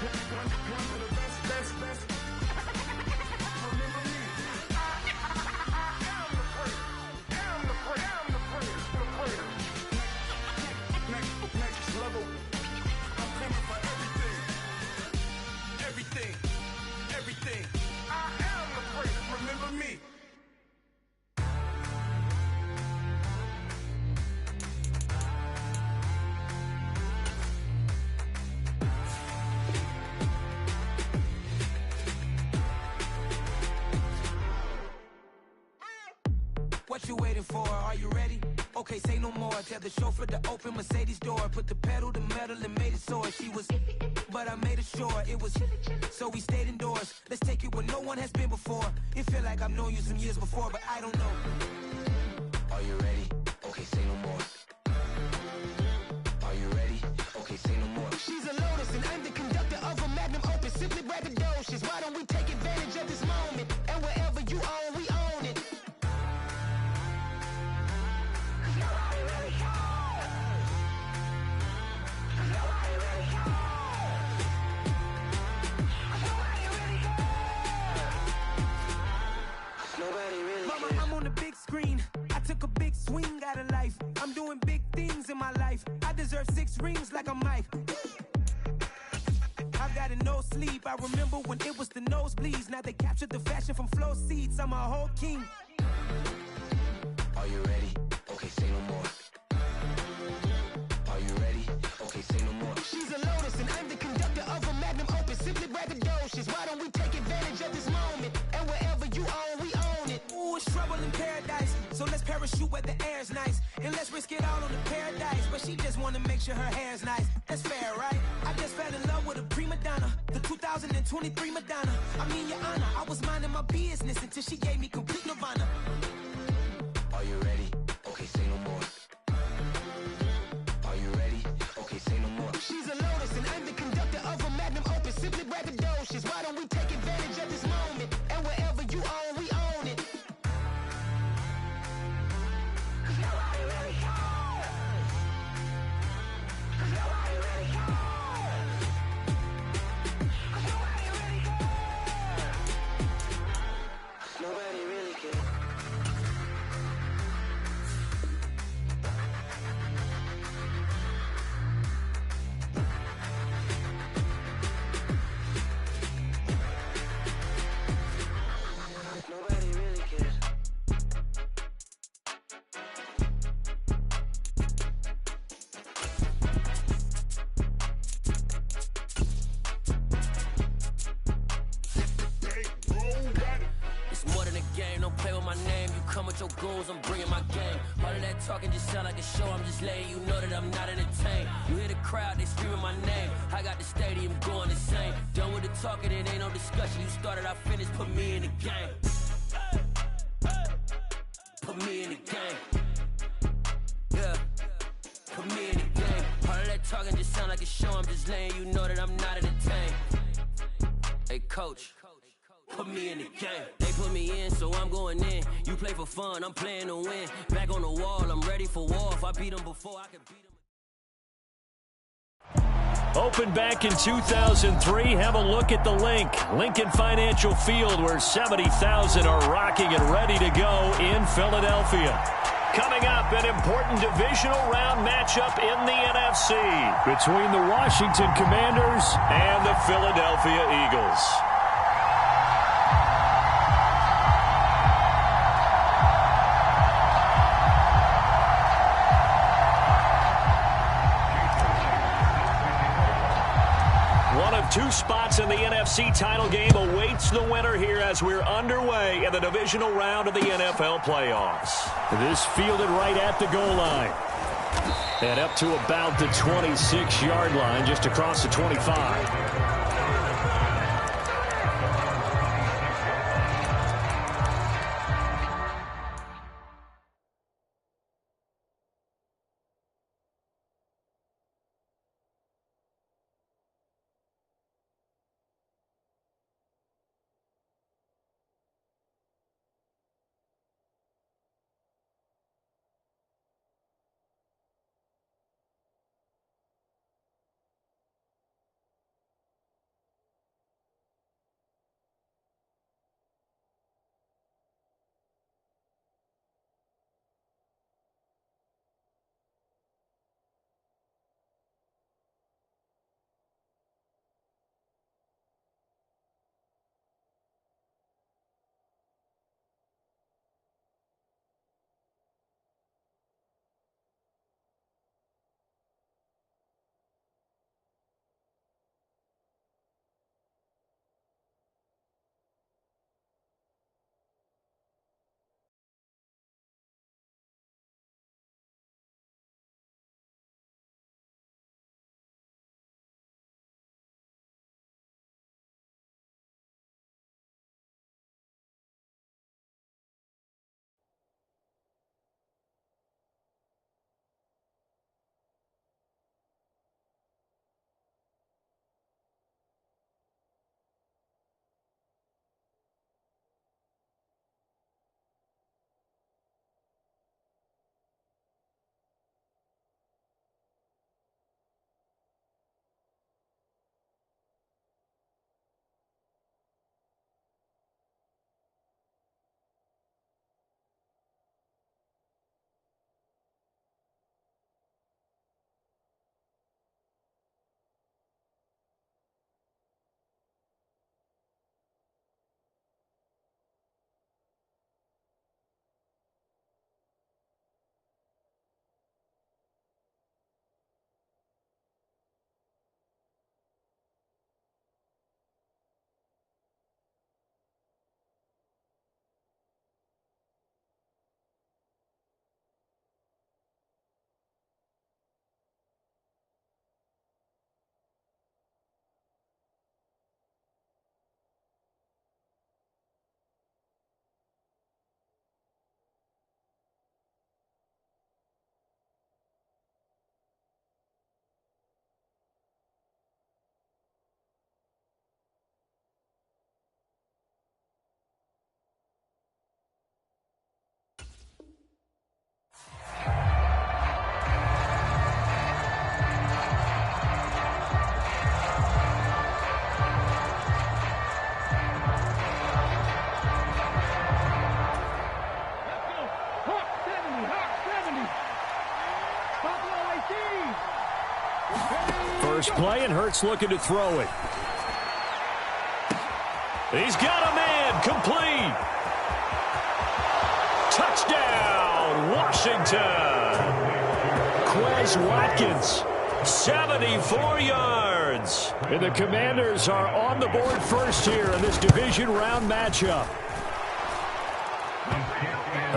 One of the best. Everything. I am the great. Remember me. What you waiting for? Are you ready? Okay, say no more. Tell the chauffeur to open Mercedes door. Put the pedal to metal and made it soar. She was, but I made it sure it was. So we stayed indoors. Let's take it where no one has been before. It feel like I've known you some years before, but I don't know. Are you ready? Okay, say no more. Are you ready? Okay, say no more. She's a Lotus and I'm the conductor of a Magnum Opus. Simply braggadocious. Why don't we take advantage of this moment? And wherever you own, we own it. Mama, I'm on the big screen. I took a big swing out of life. I'm doing big things in my life. I deserve 6 rings like a Mike. I've got no sleep. I remember when it was the nosebleeds. Now they captured the fashion from flow seats. I'm a whole king. Are you ready? Okay, say no more. Are you ready? Okay, say no more. She's a Lotus and I'm the conductor of a Magnum Opus. Simply braggadocious. Why don't we take advantage of this moment? And wherever you own, we own it. Ooh, it's trouble in paradise. So let's parachute where the air's nice. And let's risk it all on the paradise. But she just wanna make sure her hair's nice. That's fair, right? I just fell in love with a prima donna. The 2023 Madonna. I mean, your honor, I was minding my business until she gave me complete nirvana. Are you ready? Okay, say no more. Are you ready? Okay, say no more. She's a Lotus and I'm the conductor of a Magnum Opus. Simply braggadocious. Why don't we take advantage of this moment? And wherever you own, we own it. Nobody really cares. Nobody really cares. Nobody really cares. Nobody really cares. Nobody really cares. It's more than a game, don't play with my name. You come with your goons, I'm bringing my game. All of that talking just sound like a show, I'm just letting you know that I'm not entertained. You hear the crowd, they screaming my name. I got the stadium going insane. Done with the talking, it ain't no discussion. You started, I finished, put me in the game. Put me in the game. Yeah. Put me in the game. All of that talking just sound like a show. I'm just letting you know that I'm not entertained. Hey, coach. Put me in the game. They put me in, so I'm going in. You play for fun, I'm playing to win. Back on the wall, I'm ready for war. If I beat them before, I can beat them. Opened back in 2003. Have a look at the link. Lincoln Financial Field, where 70,000 are rocking and ready to go in Philadelphia. Coming up, an important divisional round matchup in the NFC between the Washington Commanders and the Philadelphia Eagles. Two spots in the NFC title game awaits the winner here as we're underway in the divisional round of the NFL playoffs. This fielded right at the goal line. And up to about the 26-yard line, just across the 25. First play, and Hurts looking to throw it. He's got a man, complete. Touchdown, Washington. Quez Watkins, 74 yards. And the Commanders are on the board first here in this division round matchup.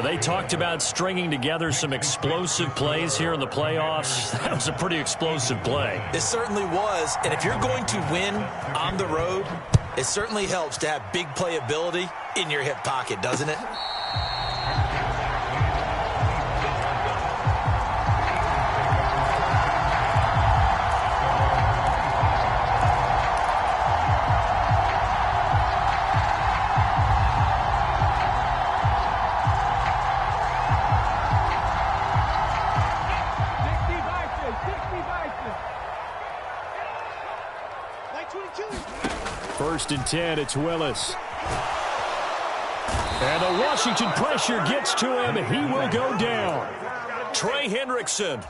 They talked about stringing together some explosive plays here in the playoffs. That was a pretty explosive play. It certainly was. And if you're going to win on the road, It certainly helps to have big playability in your hip pocket, doesn't it? First and 10, it's Willis. And the Washington pressure gets to him. He will go down. Trey Hendrickson.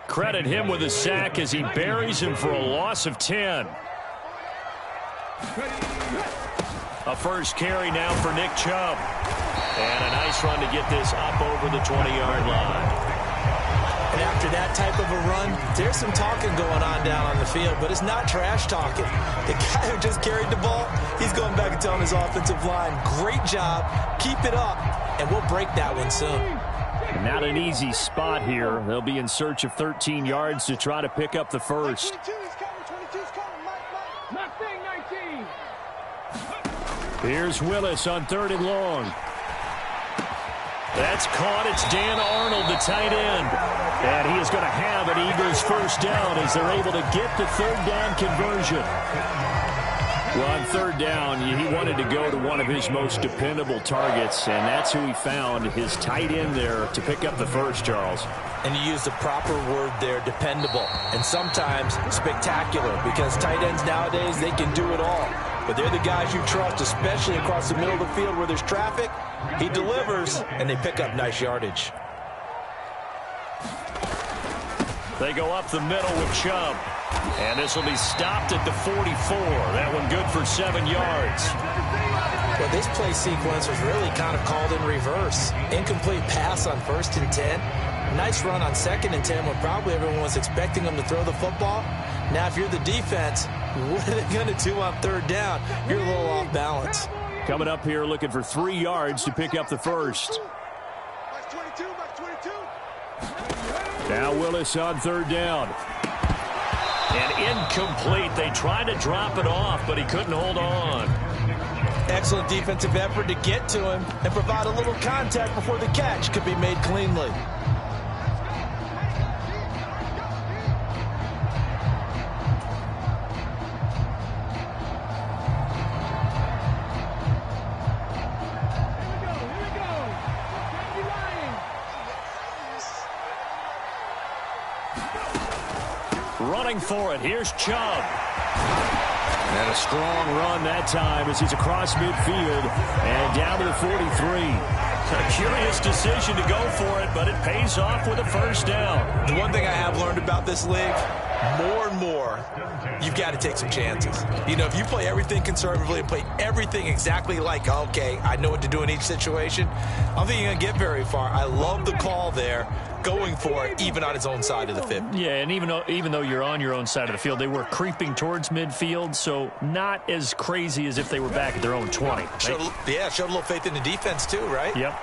Credit him with a sack as he buries him for a loss of 10. A first carry now for Nick Chubb. And a nice run to get this up over the 20-yard line. And after that type of a run, there's some talking going on down on the field, but it's not trash talking. The guy who just carried the ball, he's going back and telling his offensive line, great job, keep it up, and we'll break that one soon. Not an easy spot here. They'll be in search of 13 yards to try to pick up the first. Here's Willis on 3rd and long. That's caught. It's Dan Arnold, the tight end. And he is going to have an Eagles first down as they're able to get the 3rd down conversion. Well, on 3rd down, he wanted to go to one of his most dependable targets, and that's who he found, his tight end there, to pick up the first, Charles. And you used the proper word there, dependable, and sometimes spectacular, because tight ends nowadays, they can do it all. But they're the guys you trust, especially across the middle of the field where there's traffic. He delivers, and they pick up nice yardage. They go up the middle with Chubb. And this will be stopped at the 44. That one good for 7 yards. Well, this play sequence was really kind of called in reverse. Incomplete pass on 1st and 10. Nice run on 2nd and 10 when probably everyone was expecting them to throw the football. Now, if you're the defense, what are they going to do on 3rd down? You're a little off balance. Coming up here looking for 3 yards to pick up the first. Now Willis on 3rd down. And incomplete. They tried to drop it off, but he couldn't hold on. Excellent defensive effort to get to him and provide a little contact before the catch could be made cleanly. Running for it. Here's Chubb. And a strong run that time as he's across midfield and down to the 43. A curious decision to go for it, but it pays off with a first down. The one thing I have learned about this league, more and more, you've got to take some chances. You know, if you play everything conservatively and play everything exactly like, okay, I know what to do in each situation, I don't think you're going to get very far. I love the call there, going for it, even on his own side of the 50. Yeah, and even though you're on your own side of the field, they were creeping towards midfield, so not as crazy as if they were back at their own 20. Right? Showed a little faith in the defense too, right? Yep.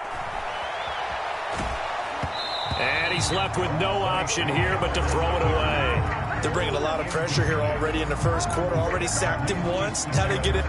And he's left with no option here but to throw it away. They're bringing a lot of pressure here already in the first quarter. Already sacked him once. Now they get it.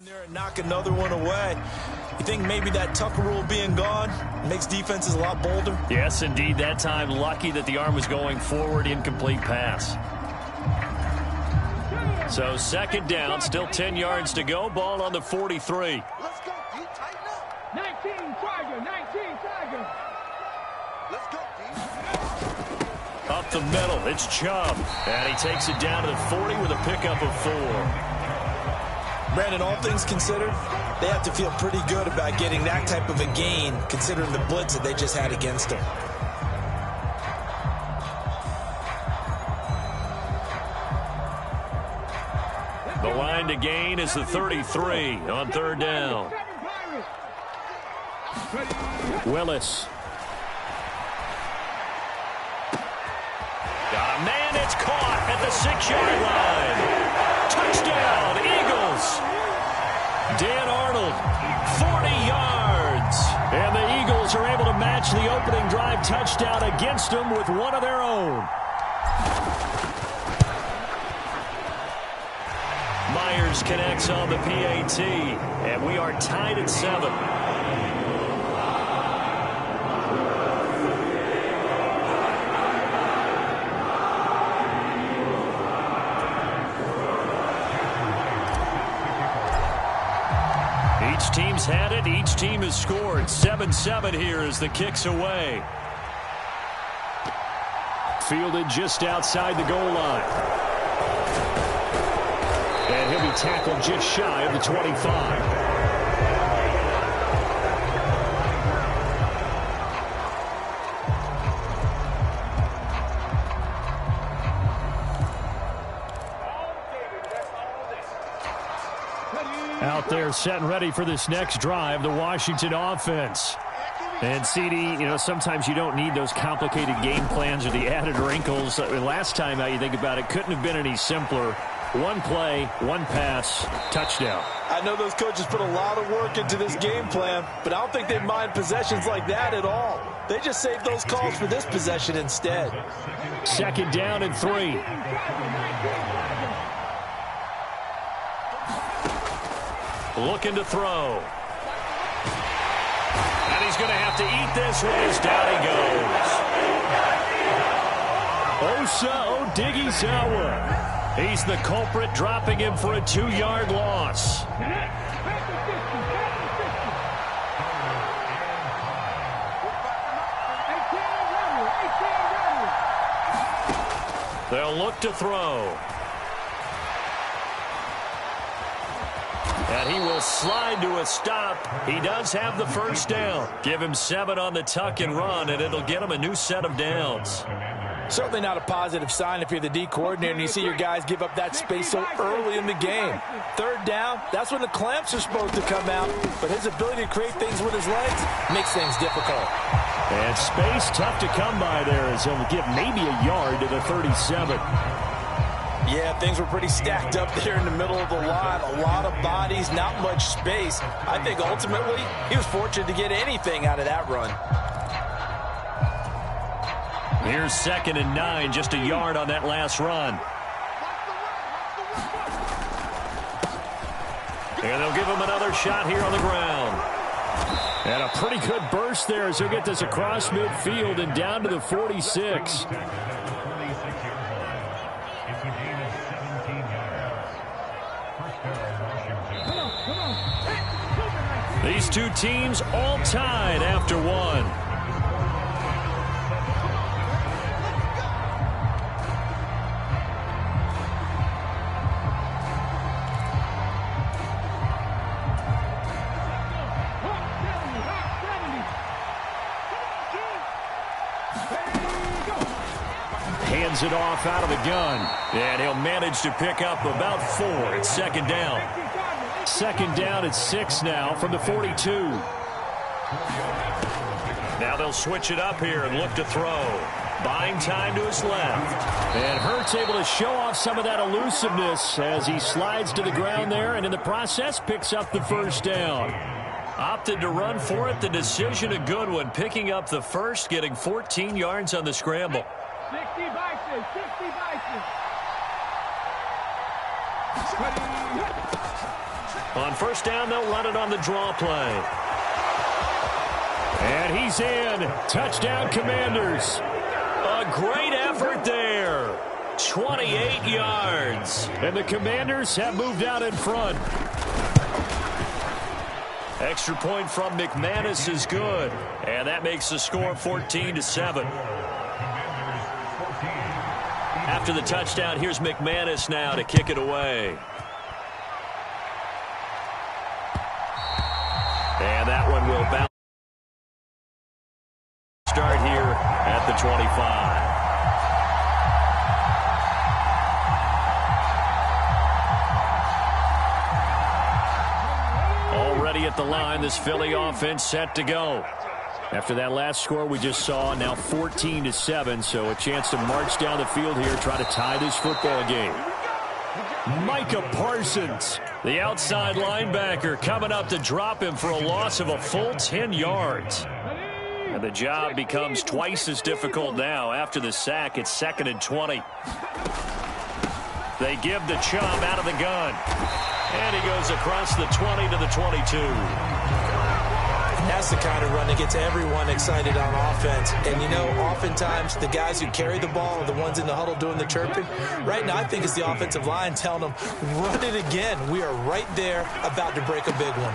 There and knock another one away. You think maybe that Tucker rule being gone makes defenses a lot bolder? Yes, indeed. That time, lucky that the arm was going forward, incomplete pass. So 2nd down, still 10 yards to go. Ball on the 43. Let's go, D. Tighten up. 19 Tiger, 19 Tiger. Let's go, D. Up the middle, it's Chubb. And he takes it down to the 40 with a pickup of 4. Brandon, all things considered, they have to feel pretty good about getting that type of a gain, considering the blitz that they just had against them. The line to gain is the 33 on third down. Willis. Got a man, it's caught at the 6-yard line. Touchdown, Eagles. Dan Arnold, 40 yards. And the Eagles are able to match the opening drive touchdown against them with one of their own. Myers connects on the PAT, and we are tied at 7. Each team's had it. Each team has scored. 7-7 here as the kick's away. Fielded just outside the goal line. And he'll be tackled just shy of the 25. Out there set and ready for this next drive, the Washington offense. And, CD, sometimes you don't need those complicated game plans or the added wrinkles. Last time, you think about it, couldn't have been any simpler. One play, one pass, touchdown. I know those coaches put a lot of work into this game plan, but I don't think they mind possessions like that at all. They just saved those calls for this possession instead. 2nd down and 3. Looking to throw. And he's going to have to eat this one as down he goes. Osa Odighizuwa. He's the culprit, dropping him for a 2-yard loss. They'll look to throw. And he will slide to a stop. He does have the first down. Give him 7 on the tuck and run, and it'll get him a new set of downs. Certainly not a positive sign if you're the D coordinator and you see your guys give up that space so early in the game. 3rd down, that's when the clamps are supposed to come out, but his ability to create things with his legs makes things difficult. And space tough to come by there as he'll get maybe a yard to the 37. Yeah, things were pretty stacked up there in the middle of the line. A lot of bodies, not much space. I think ultimately he was fortunate to get anything out of that run. Here's 2nd and 9, just a yard on that last run. And they'll give him another shot here on the ground. And a pretty good burst there as he'll get this across midfield and down to the 46. These two teams all tied after one. Hands it off out of the gun. And he'll manage to pick up about 4. It's 2nd down. 2nd down at 6 now from the 42. Now they'll switch it up here and look to throw. Buying time to his left. And Hurts able to show off some of that elusiveness as he slides to the ground there and in the process picks up the first down. Opted to run for it. The decision a good one. Picking up the first, getting 14 yards on the scramble. 60 Bison, 60 Bison. On first down, they'll run it on the draw play. And he's in. Touchdown, Commanders. A great effort there. 28 yards. And the Commanders have moved out in front. Extra point from McManus is good. And that makes the score 14-7. After the touchdown, here's McManus now to kick it away. that one will bounce. Start here at the 25. Already at the line, this Philly offense set to go. After that last score we just saw, now 14-7, so a chance to march down the field here, try to tie this football game. Micah Parsons, the outside linebacker, coming up to drop him for a loss of a full 10 yards. And the job becomes twice as difficult now. After the sack, it's 2nd and 20. They give the Chubb out of the gun. And he goes across the 20 to the 22. That's the kind of run that gets everyone excited on offense. And, you know, oftentimes the guys who carry the ball are the ones in the huddle doing the chirping. Right now, I think it's the offensive line telling them, run it again. We are right there about to break a big one.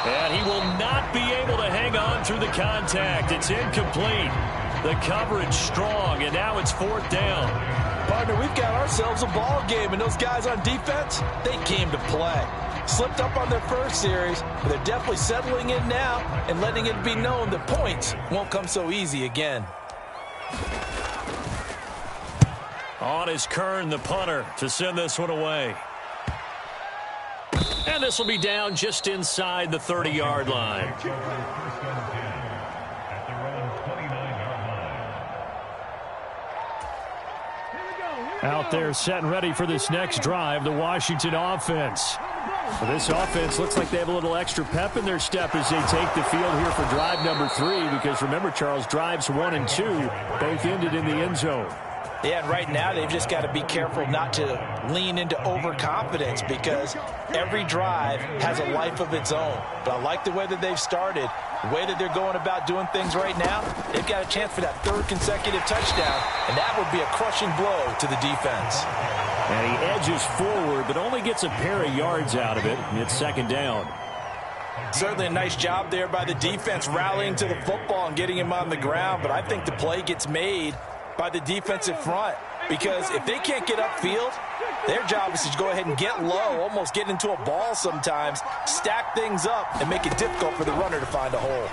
And he will not be able to hang on through the contact. It's incomplete. The coverage strong, and now it's 4th down. Partner, we've got ourselves a ball game, and those guys on defense, they came to play. Slipped up on their first series, but they're definitely settling in now and letting it be known that points won't come so easy again. On is Kern, the punter, to send this one away. And this will be down just inside the 30-yard line. Out there set and ready for this next drive, the Washington offense. Well, this offense looks like they have a little extra pep in their step as they take the field here for drive number 3, because remember, Charles, drives 1 and 2 both ended in the end zone. Yeah, and right now they've just got to be careful not to lean into overconfidence, because every drive has a life of its own. But I like the way that they've started, the way that they're going about doing things right now. They've got a chance for that 3rd consecutive touchdown, and that would be a crushing blow to the defense. And he edges forward, but only gets a pair of yards out of it, and it's 2nd down. Certainly a nice job there by the defense rallying to the football and getting him on the ground, but I think the play gets made by the defensive front, because if they can't get upfield, their job is to go ahead and get low, almost get into a ball sometimes, stack things up, and make it difficult for the runner to find a hole.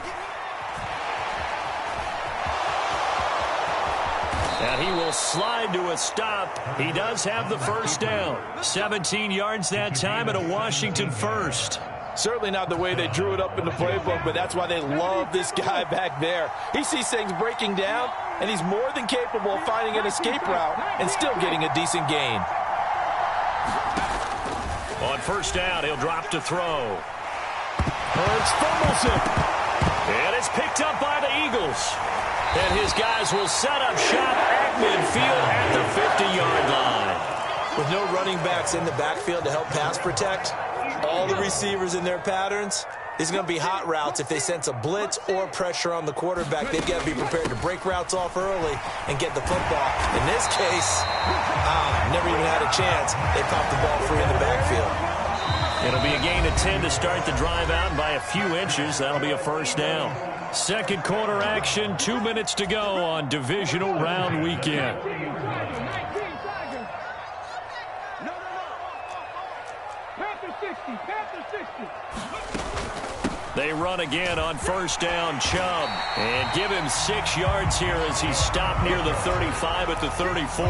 And he will slide to a stop. He does have the 1st down. 17 yards that time and a Washington first. Certainly not the way they drew it up in the playbook, but that's why they love this guy back there. He sees things breaking down, and he's more than capable of finding an escape route and still getting a decent gain. On 1st down, he'll drop to throw. Hurts fumbles it. And it's picked up by the Eagles. And his guys will set up shop at midfield at the 50-yard line. With no running backs in the backfield to help pass protect, all the receivers in their patterns, it's going to be hot routes. If they sense a blitz or pressure on the quarterback, they've got to be prepared to break routes off early and get the football. In this case, never even had a chance. They popped the ball free in the backfield. It'll be a gain of 10 to start the drive out by a few inches. That'll be a 1st down. 2nd quarter action, 2 minutes to go on divisional round weekend. They run again on 1st down, Chubb, and give him 6 yards here as he stopped near the 35 at the 34.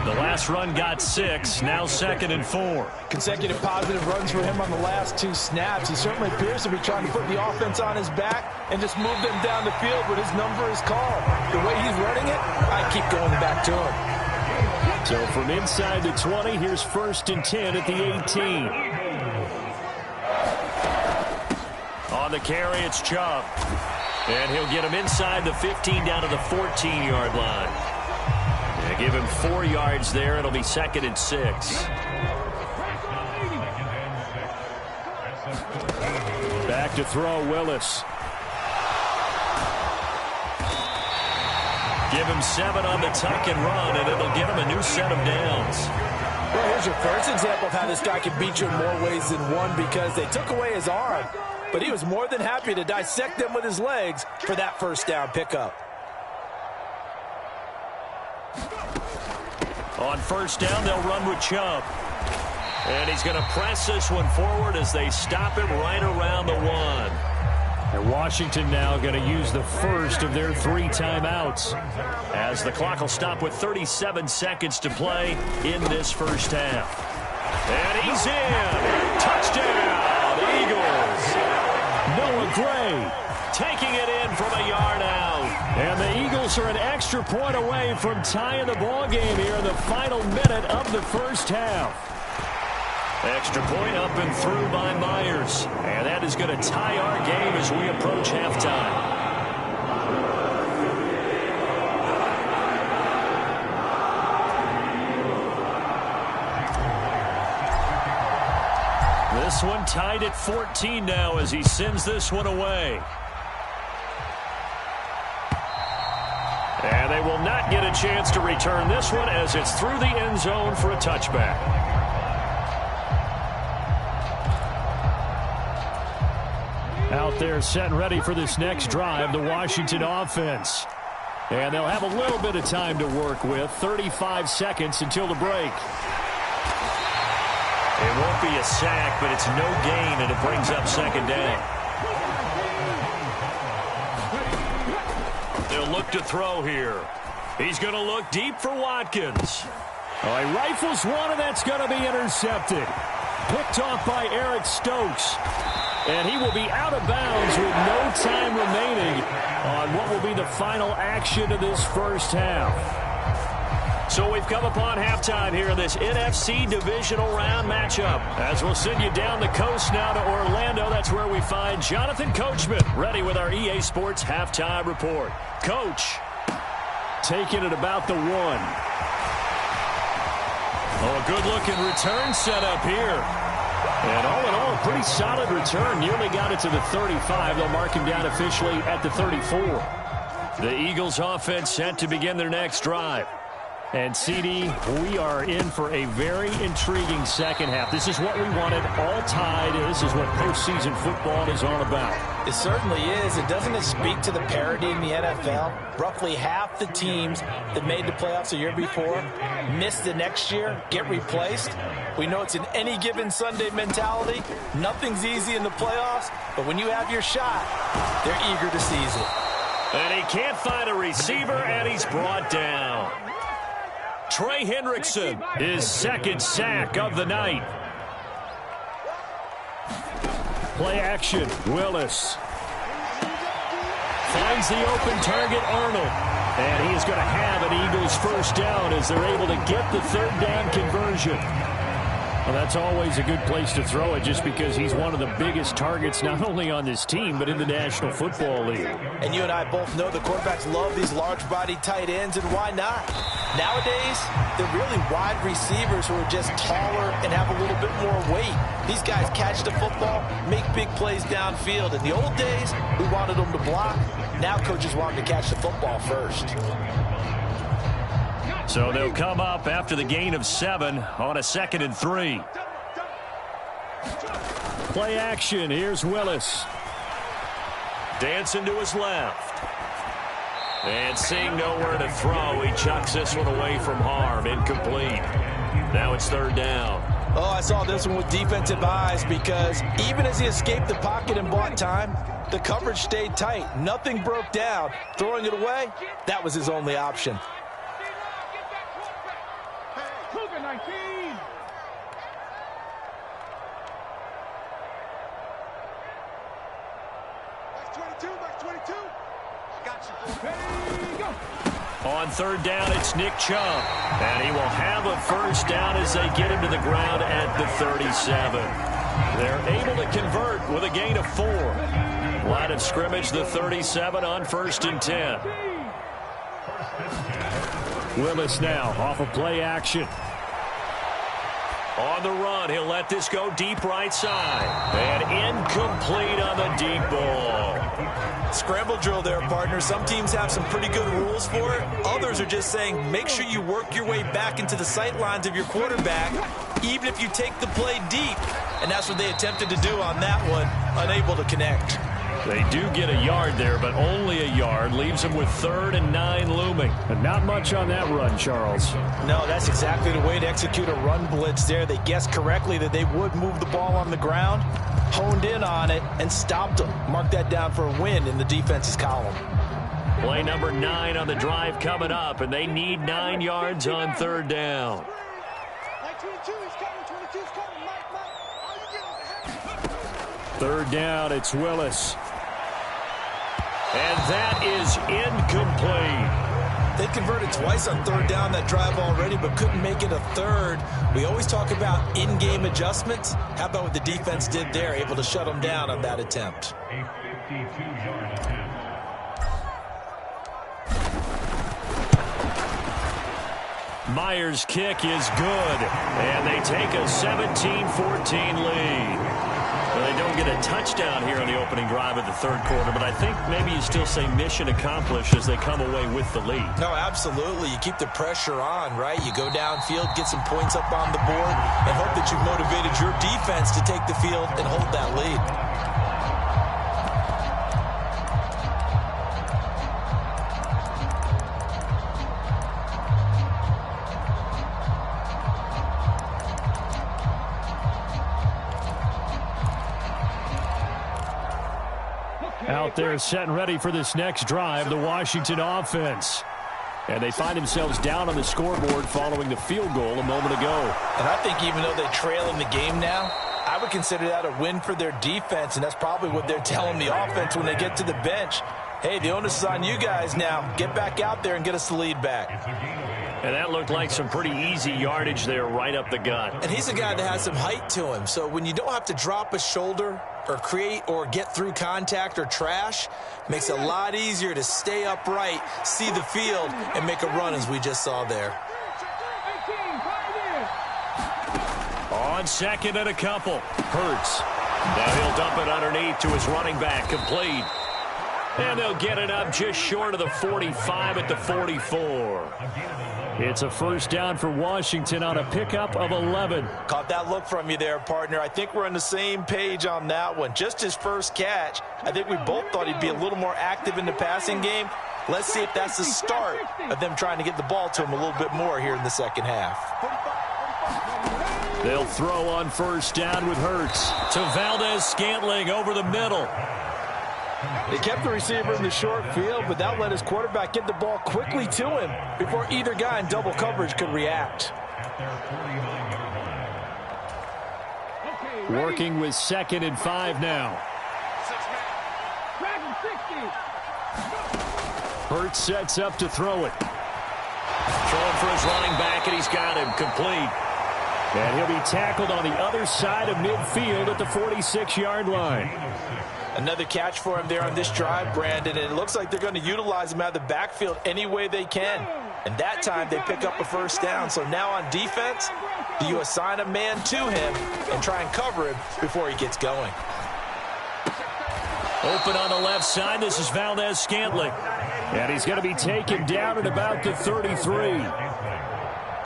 The last run got 6, now 2nd and 4. Consecutive positive runs for him on the last 2 snaps. He certainly appears to be trying to put the offense on his back and just move them down the field when his number is called. The way he's running it, I keep going back to him. So from inside the 20, here's 1st and 10 at the 18. On the carry, it's Chubb. And he'll get him inside the 15 down to the 14-yard line. They give him 4 yards there. It'll be 2nd and 6. Back to throw, Willis. Give him 7 on the tuck and run, and it'll get him a new set of downs. Well, here's your first example of how this guy can beat you in more ways than one, because they took away his arm, but he was more than happy to dissect them with his legs for that 1st down pickup. On 1st down, they'll run with Chubb. And he's going to press this one forward as they stop him right around the 1. And Washington now going to use the first of their 3 timeouts. As the clock will stop with 37 seconds to play in this first half. And he's in. Touchdown, Eagles. Noah Gray taking it in from a yard out. And the Eagles are an extra point away from tying the ball game here in the final minute of the first half. Extra point up and through by Myers. And that is going to tie our game as we approach halftime. This one tied at 14 now as he sends this one away. And they will not get a chance to return this one as it's through the end zone for a touchback. Out there set and ready for this next drive, the Washington offense. And they'll have a little bit of time to work with, 35 seconds until the break. It won't be a sack, but it's no gain, and it brings up second down. They'll look to throw here. He's going to look deep for Watkins. Oh, he rifles one, and that's going to be intercepted. Picked off by Eric Stokes. And he will be out of bounds with no time remaining on what will be the final action of this first half. So we've come upon halftime here in this NFC divisional round matchup. As we'll send you down the coast now to Orlando, that's where we find Jonathan Coachman, ready with our EA Sports halftime report. Coach. Taking it about the 1. Oh, a good-looking return set up here. And all in all, a pretty solid return. Nearly got it to the 35. They'll mark him down officially at the 34. The Eagles offense set to begin their next drive. And, CD, we are in for a very intriguing second half. This is what we wanted, all tied. This is what postseason football is all about. It certainly is. And doesn't it speak to the parity in the NFL? Roughly half the teams that made the playoffs the year before miss the next year, get replaced. We know it's an any given Sunday mentality. Nothing's easy in the playoffs, but when you have your shot, they're eager to seize it. And he can't find a receiver, and he's brought down. Trey Hendrickson, his second sack of the night. Play action, Willis. Finds the open target, Arnold. And he is going to have an Eagles first down as they're able to get the third down conversion. Well, that's always a good place to throw it just because he's one of the biggest targets not only on this team but in the National Football League. And you and I both know the quarterbacks love these large-bodied tight ends, and why not? Nowadays, they're really wide receivers who are just taller and have a little bit more weight. These guys catch the football, make big plays downfield. In the old days, we wanted them to block. Now coaches want them to catch the football first. So they'll come up after the gain of 7 on a 2nd and 3. Play action. Here's Willis. Dancing to his left. And seeing nowhere to throw, he chucks this one away from harm. Incomplete. Now it's third down. Oh, I saw this one with defensive eyes because even as he escaped the pocket and bought time, the coverage stayed tight. Nothing broke down. Throwing it away, that was his only option. On third down, it's Nick Chubb. And he will have a first down as they get him to the ground at the 37. They're able to convert with a gain of 4. Line of scrimmage, the 37 on 1st and 10. Willis now off of play action. On the run, he'll let this go deep right side. And incomplete on the deep ball. Scramble drill there, partner. Some teams have some pretty good rules for it. Others are just saying make sure you work your way back into the sight lines of your quarterback, even if you take the play deep. And that's what they attempted to do on that one, unable to connect. They do get a yard there, but only a yard. Leaves them with 3rd and 9 looming. And not much on that run, Charles. No, that's exactly the way to execute a run blitz there. They guessed correctly that they would move the ball on the ground, honed in on it, and stopped them. Mark that down for a win in the defense's column. Play number 9 on the drive coming up, and they need 9 yards on 3rd down. 3rd down, it's Willis. And that is incomplete. They converted twice on 3rd down that drive already, but couldn't make it a 3rd. We always talk about in-game adjustments. How about what the defense did there, able to shut them down on that attempt? A 52-yard attempt. Myers' kick is good, and they take a 17-14 lead. Well, they don't get a touchdown here on the opening drive of the 3rd quarter, but I think maybe you still say mission accomplished as they come away with the lead. No, absolutely. You keep the pressure on, right? You go downfield, get some points up on the board, and hope that you've motivated your defense to take the field and hold that lead. Out there setting ready for this next drive, the Washington offense. And they find themselves down on the scoreboard following the field goal a moment ago. And I think even though they trail in the game now, I would consider that a win for their defense, and that's probably what they're telling the offense when they get to the bench. Hey, the onus is on you guys now. Get back out there and get us the lead back. And that looked like some pretty easy yardage there right up the gut. And he's a guy that has some height to him, so when you don't have to drop a shoulder or create or get through contact or trash, makes it a lot easier to stay upright, see the field, and make a run as we just saw there. On 2nd and a couple. Hurts. Now he'll dump it underneath to his running back. Complete. And they'll get it up just short of the 45 at the 44. It's a 1st down for Washington on a pickup of 11. Caught that look from you there, partner. I think we're on the same page on that one. Just his first catch. I think we both thought he'd be a little more active in the passing game. Let's see if that's the start of them trying to get the ball to him a little bit more here in the second half. They'll throw on 1st down with Hurts. To Valdez-Scantling over the middle. They kept the receiver in the short field, but that let his quarterback get the ball quickly to him before either guy in double coverage could react. Working with 2nd and 5 now. Hurts sets up to throw it. Throwing for his running back, and he's got him complete. And he'll be tackled on the other side of midfield at the 46-yard line. Another catch for him there on this drive, Brandon, and it looks like they're going to utilize him out of the backfield any way they can. And that time they pick up a 1st down. So now on defense, do you assign a man to him and try and cover him before he gets going? Open on the left side. This is Valdez-Scantling. And he's going to be taken down at about the 33.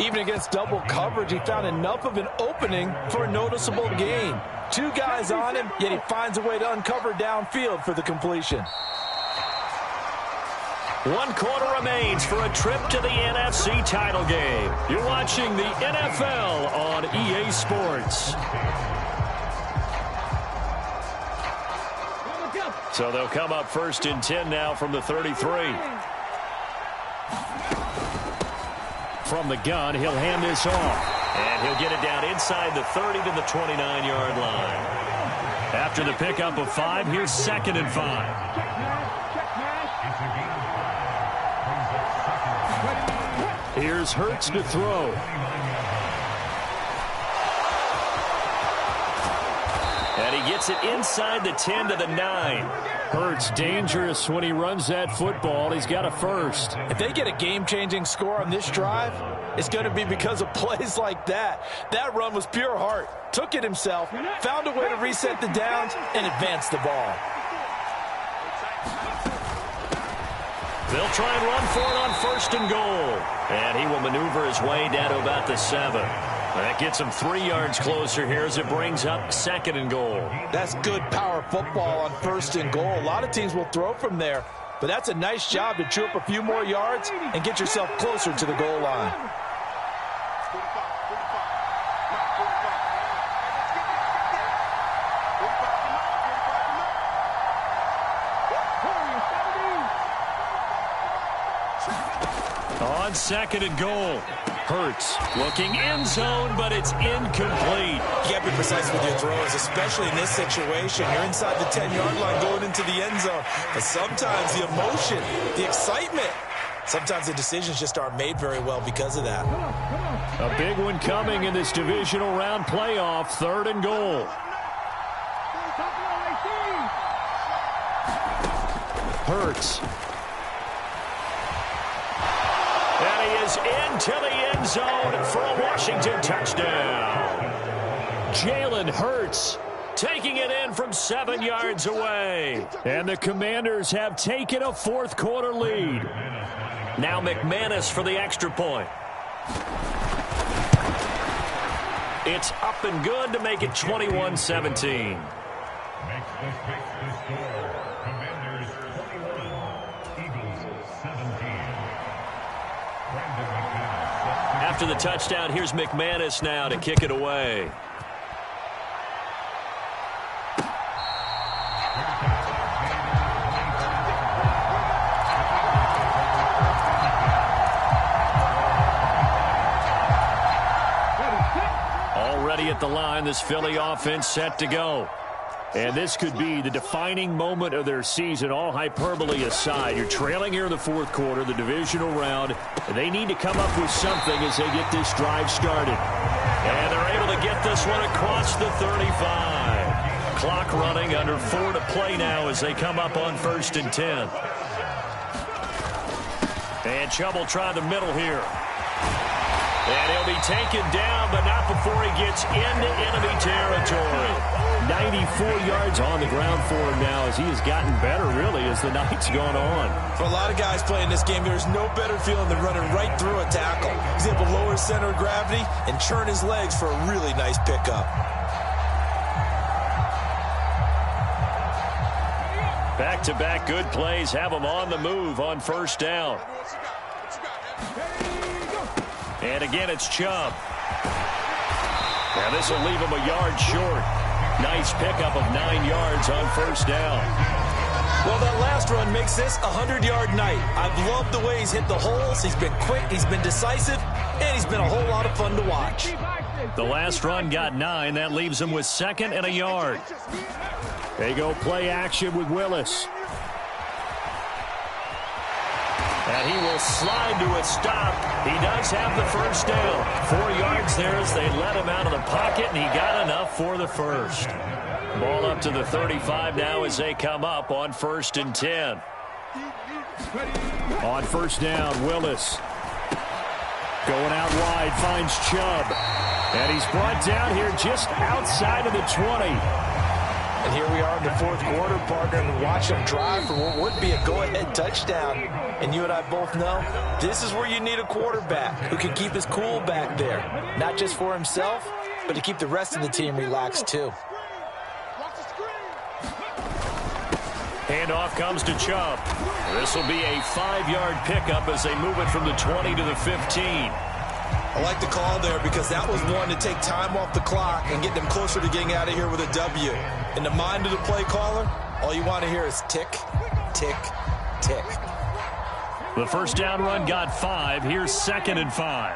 Even against double coverage, he found enough of an opening for a noticeable gain. 2 guys on him, yet he finds a way to uncover downfield for the completion. 1 quarter remains for a trip to the NFC title game. You're watching the NFL on EA Sports. So they'll come up 1st and 10 now from the 33. From the gun, he'll hand this off. And he'll get it down inside the 30 to the 29-yard line. After the pickup of 5, here's 2nd and 5. Here's Hurts to throw. And he gets it inside the 10 to the 9. Hurts dangerous when he runs that football. He's got a 1st. If they get a game-changing score on this drive, it's going to be because of plays like that. That run was pure heart. Took it himself, found a way to reset the downs, and advance the ball. They'll try and run for it on 1st and goal. And he will maneuver his way down to about the 7. That gets him 3 yards closer here as it brings up 2nd and goal. That's good power football on 1st and goal. A lot of teams will throw from there, but that's a nice job to chew up a few more yards and get yourself closer to the goal line. On 2nd and goal. Hurts looking end zone, but it's incomplete. You got to be precise with your throws, especially in this situation. You're inside the 10-yard line going into the end zone. But sometimes the emotion, the excitement, sometimes the decisions just aren't made very well because of that. A big one coming in this divisional round playoff. 3rd and goal. Hurts. And he is into the end zone for a Washington touchdown. Jalen Hurts taking it in from 7 yards away. And the Commanders have taken a 4th quarter lead. Now McManus for the extra point. It's up and good to make it 21-17. Commanders 21, Eagles 17. After the touchdown, here's McManus now to kick it away. Already at the line, this Philly offense set to go. And this could be the defining moment of their season, all hyperbole aside. You're trailing here in the 4th quarter, the divisional round, and they need to come up with something as they get this drive started. And they're able to get this one across the 35. Clock running, under 4 to play now as they come up on 1st and 10. And Chubb will try the middle here. And he'll be taken down, but not before he gets into enemy territory. 94 yards on the ground for him now as he has gotten better, really, as the night's gone on. For a lot of guys playing this game, there's no better feeling than running right through a tackle. He's able to lower his center of gravity and churn his legs for a really nice pickup. Back-to-back good plays have him on the move on 1st down. And again, it's Chubb. Now this will leave him a yard short. Nice pickup of 9 yards on 1st down. Well, that last run makes this a 100-yard night. I've loved the way he's hit the holes. He's been quick, he's been decisive, and he's been a whole lot of fun to watch. The last run got 9. That leaves him with 2nd and a yard. They go play action with Willis. And he will slide to a stop. He does have the 1st down. 4 yards there as they let him out of the pocket, and he got enough for the 1st. Ball up to the 35 now as they come up on 1st and 10. On 1st down, Willis. Going out wide, finds Chubb. And he's brought down here just outside of the 20. And here we are in the 4th quarter, partner, and watch him drive for what would be a go-ahead touchdown. And you and I both know this is where you need a quarterback who can keep his cool back there. Not just for himself, but to keep the rest of the team relaxed too. Handoff comes to Chubb. This will be a 5-yard pickup as they move it from the 20 to the 15. I like the call there because that was one to take time off the clock and get them closer to getting out of here with a W. In the mind of the play caller, all you want to hear is tick, tick, tick. The 1st down run got 5. Here's 2nd and 5.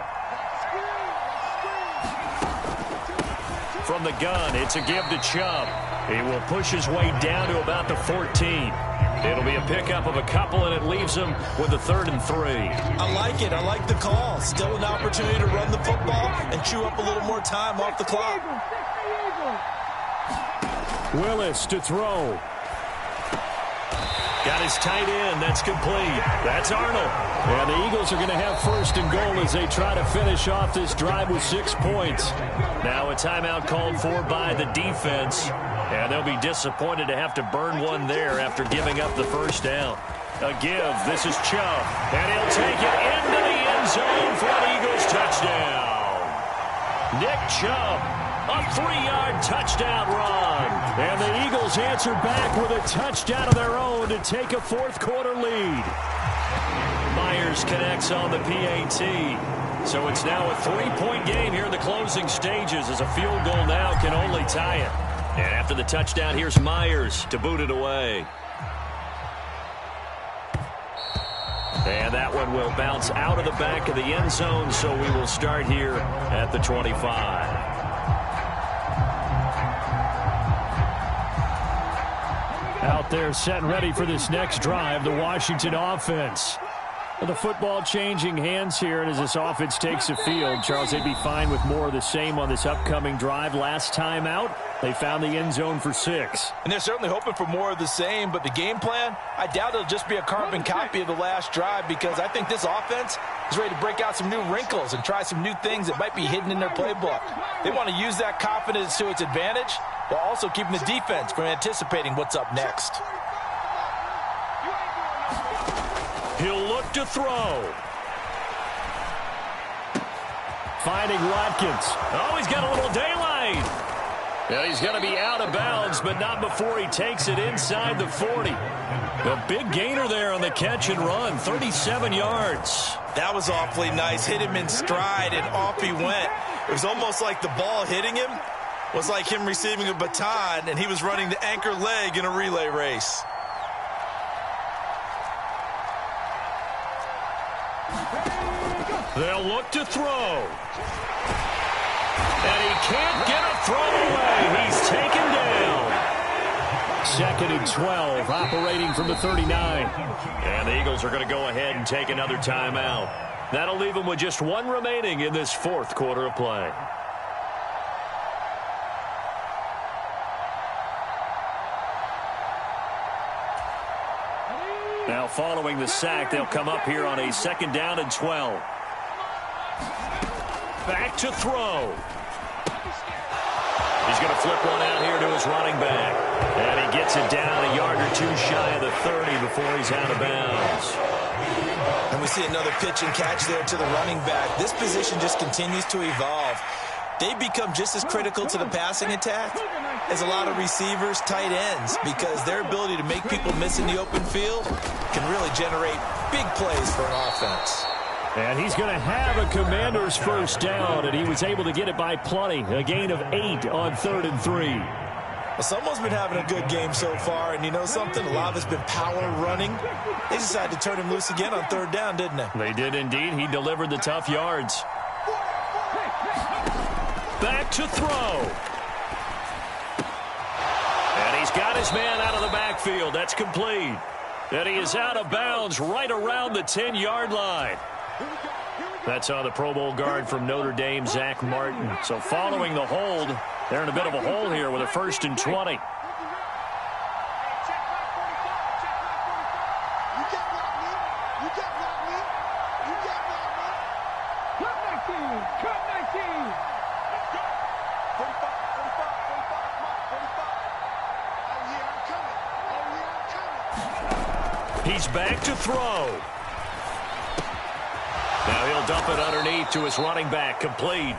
From the gun, it's a give to Chubb. He will push his way down to about the 14. It'll be a pickup of a couple, and it leaves him with a 3rd and 3. I like it. I like the call. Still an opportunity to run the football and chew up a little more time off the clock. Willis to throw. Got his tight end. That's complete. That's Arnold. And the Eagles are going to have 1st and goal as they try to finish off this drive with 6 points. Now a timeout called for by the defense. And they'll be disappointed to have to burn one there after giving up the 1st down. A give. This is Chubb. And he'll take it into the end zone for an Eagles touchdown. Nick Chubb, a 3-yard touchdown run. And the Eagles answer back with a touchdown of their own to take a fourth-quarter lead. Myers connects on the PAT. So it's now a 3-point game here in the closing stages as a field goal now can only tie it. And after the touchdown, here's Myers to boot it away. And that one will bounce out of the back of the end zone, so we will start here at the 25. Out there set and ready for this next drive, the Washington offense. The football changing hands here, and as this offense takes the field, Charles, they'd be fine with more of the same on this upcoming drive. Last time out, they found the end zone for 6. And they're certainly hoping for more of the same, but the game plan, I doubt it'll just be a carbon copy of the last drive, because I think this offense is ready to break out some new wrinkles and try some new things that might be hidden in their playbook. They want to use that confidence to its advantage while also keeping the defense from anticipating what's up next. He'll look to throw. Finding Watkins. Oh, he's got a little daylight. Yeah, he's going to be out of bounds, but not before he takes it inside the 40. A big gainer there on the catch and run, 37 yards. That was awfully nice. Hit him in stride, and off he went. It was almost like the ball hitting him was like him receiving a baton, and he was running the anchor leg in a relay race. They'll look to throw. And he can't get a throw away. He's taken down. 2nd and 12, operating from the 39. And the Eagles are going to go ahead and take another timeout. That'll leave them with just one remaining in this fourth quarter of play. Now following the sack, they'll come up here on a 2nd down and 12. Back to throw. He's going to flip one out here to his running back. And he gets it down a yard or 2 shy of the 30 before he's out of bounds. And we see another pitch and catch there to the running back. This position just continues to evolve. They become just as critical to the passing attack as a lot of receivers, tight ends, because their ability to make people miss in the open field can really generate big plays for an offense. And he's going to have a Commander's first down, and he was able to get it by plenty. A gain of 8 on 3rd and 3. Well, someone's been having a good game so far, and you know something? A lot of it's been power running. They decided to turn him loose again on 3rd down, didn't they? They did indeed. He delivered the tough yards. Back to throw. And he's got his man out of the backfield. That's complete. And he is out of bounds right around the 10-yard line. That's on the Pro Bowl guard from Notre Dame, Zach Martin. So following the hold, they're in a bit of a hole here with a 1st and 20. He's back to throw. Now he'll dump it underneath to his running back, complete.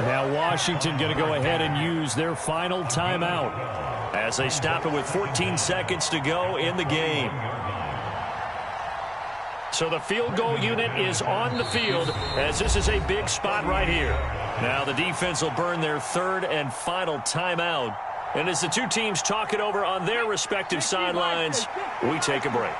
Now Washington going to go ahead and use their final timeout as they stop it with 14 seconds to go in the game. So the field goal unit is on the field as this is a big spot right here. Now the defense will burn their 3rd and final timeout. And as the two teams talk it over on their respective sidelines, we take a break.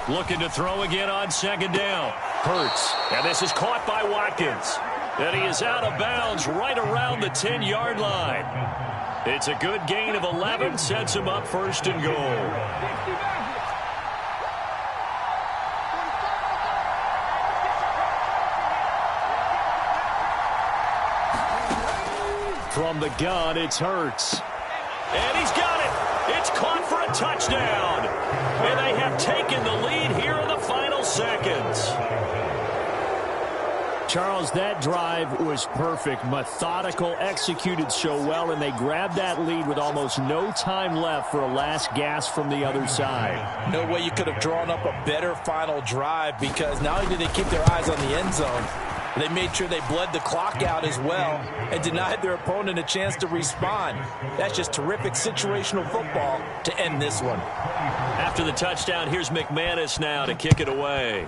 Looking to throw again on 2nd down. Hurts. And this is caught by Watkins. And he is out of bounds right around the 10-yard line. It's a good gain of 11. Sets him up 1st and goal. From the gun, it's Hurts. And he's got it. It's caught for a touchdown. And they have taken the lead here in the final seconds. Charles, that drive was perfect, methodical, executed so well, and they grabbed that lead with almost no time left for a last gasp from the other side. No way you could have drawn up a better final drive, because not only did they keep their eyes on the end zone, they made sure they bled the clock out as well and denied their opponent a chance to respond. That's just terrific situational football to end this one. After the touchdown, here's McManus now to kick it away.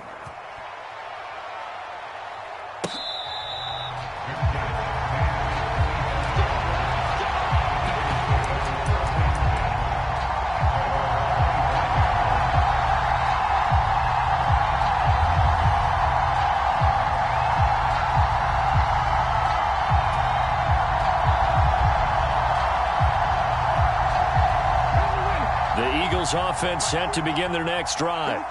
Offense set to begin their next drive.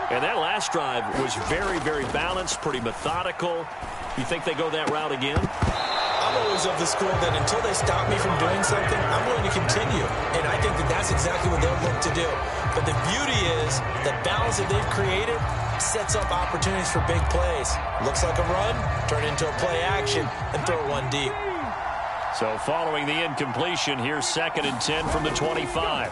And that last drive was very, very balanced, pretty methodical. You think they go that route again? I'm always of the school that until they stop me from doing something, I'm going to continue. And I think that that's exactly what they'll look to do. But the beauty is the balance that they've created sets up opportunities for big plays. Looks like a run, turn into a play action, and throw one deep. So following the incompletion, here's 2nd and 10 from the 25.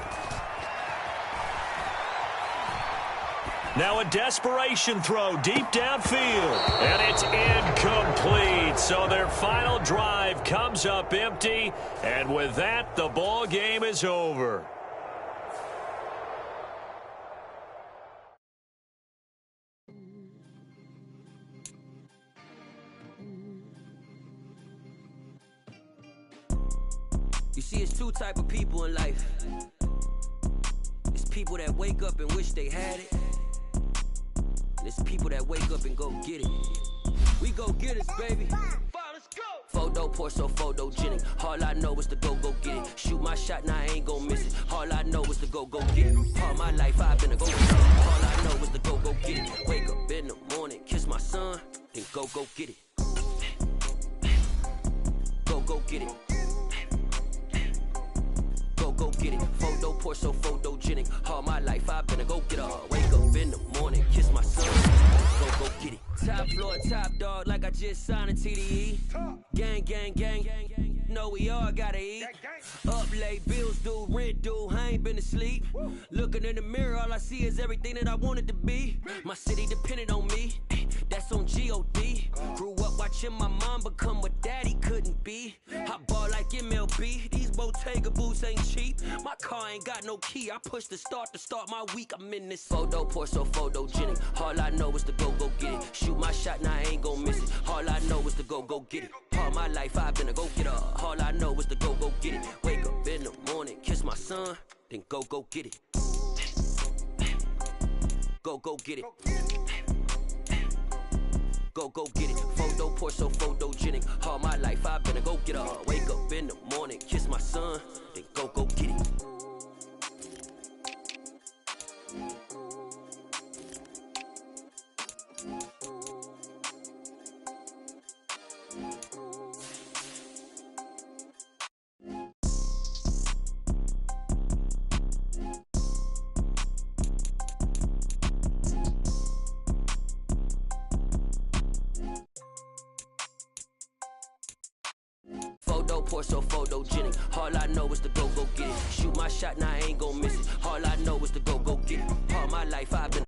Now a desperation throw deep downfield, and it's incomplete. So their final drive comes up empty, and with that, the ball game is over. You see, it's two type of people in life. It's people that wake up and wish they had it. It's people that wake up and go get it. We go get it, baby. Let's go. Photo pour so photogenic. All I know is to go get it. Shoot my shot, now I ain't gon' miss it. All I know is to go get it. All my life I've been a go get it. All I know is to go get it. Wake up in the morning, kiss my son, then go get it. Go get it. Go get it. Photo pour so photogenic. All my life I've been a go-getter. Wake up in the morning, kiss my son, go get it. Top floor, top dog, like I just signed a TDE. Gang. Know we all gotta eat. Up late, bills due, rent due, I ain't been asleep. Looking in the mirror, all I see is everything that I wanted to be. My city depended on me, that's on G.O.D. Grew up watching my mom become what daddy couldn't be. I ball like MLB, these Bottega boots ain't cheap. My car ain't got no key, I push the start to start my week. I'm in this photo pour so photogenic. All I know is to go get it. Shoot my shot, now I ain't gon' miss it. All I know is to go get it. All my life I've been a go-getter. All I know is to go get it. Wake up in the morning, kiss my son, then go get it. Go get it. Go get it. Photo pour so photogenic. All my life I've been a go-getter. Wake up in the morning, kiss my son, then go get it. Pour so photogenic. All I know is to go get it. Shoot my shot, now I ain't gon' miss it. All I know is to go get it. All my life I've been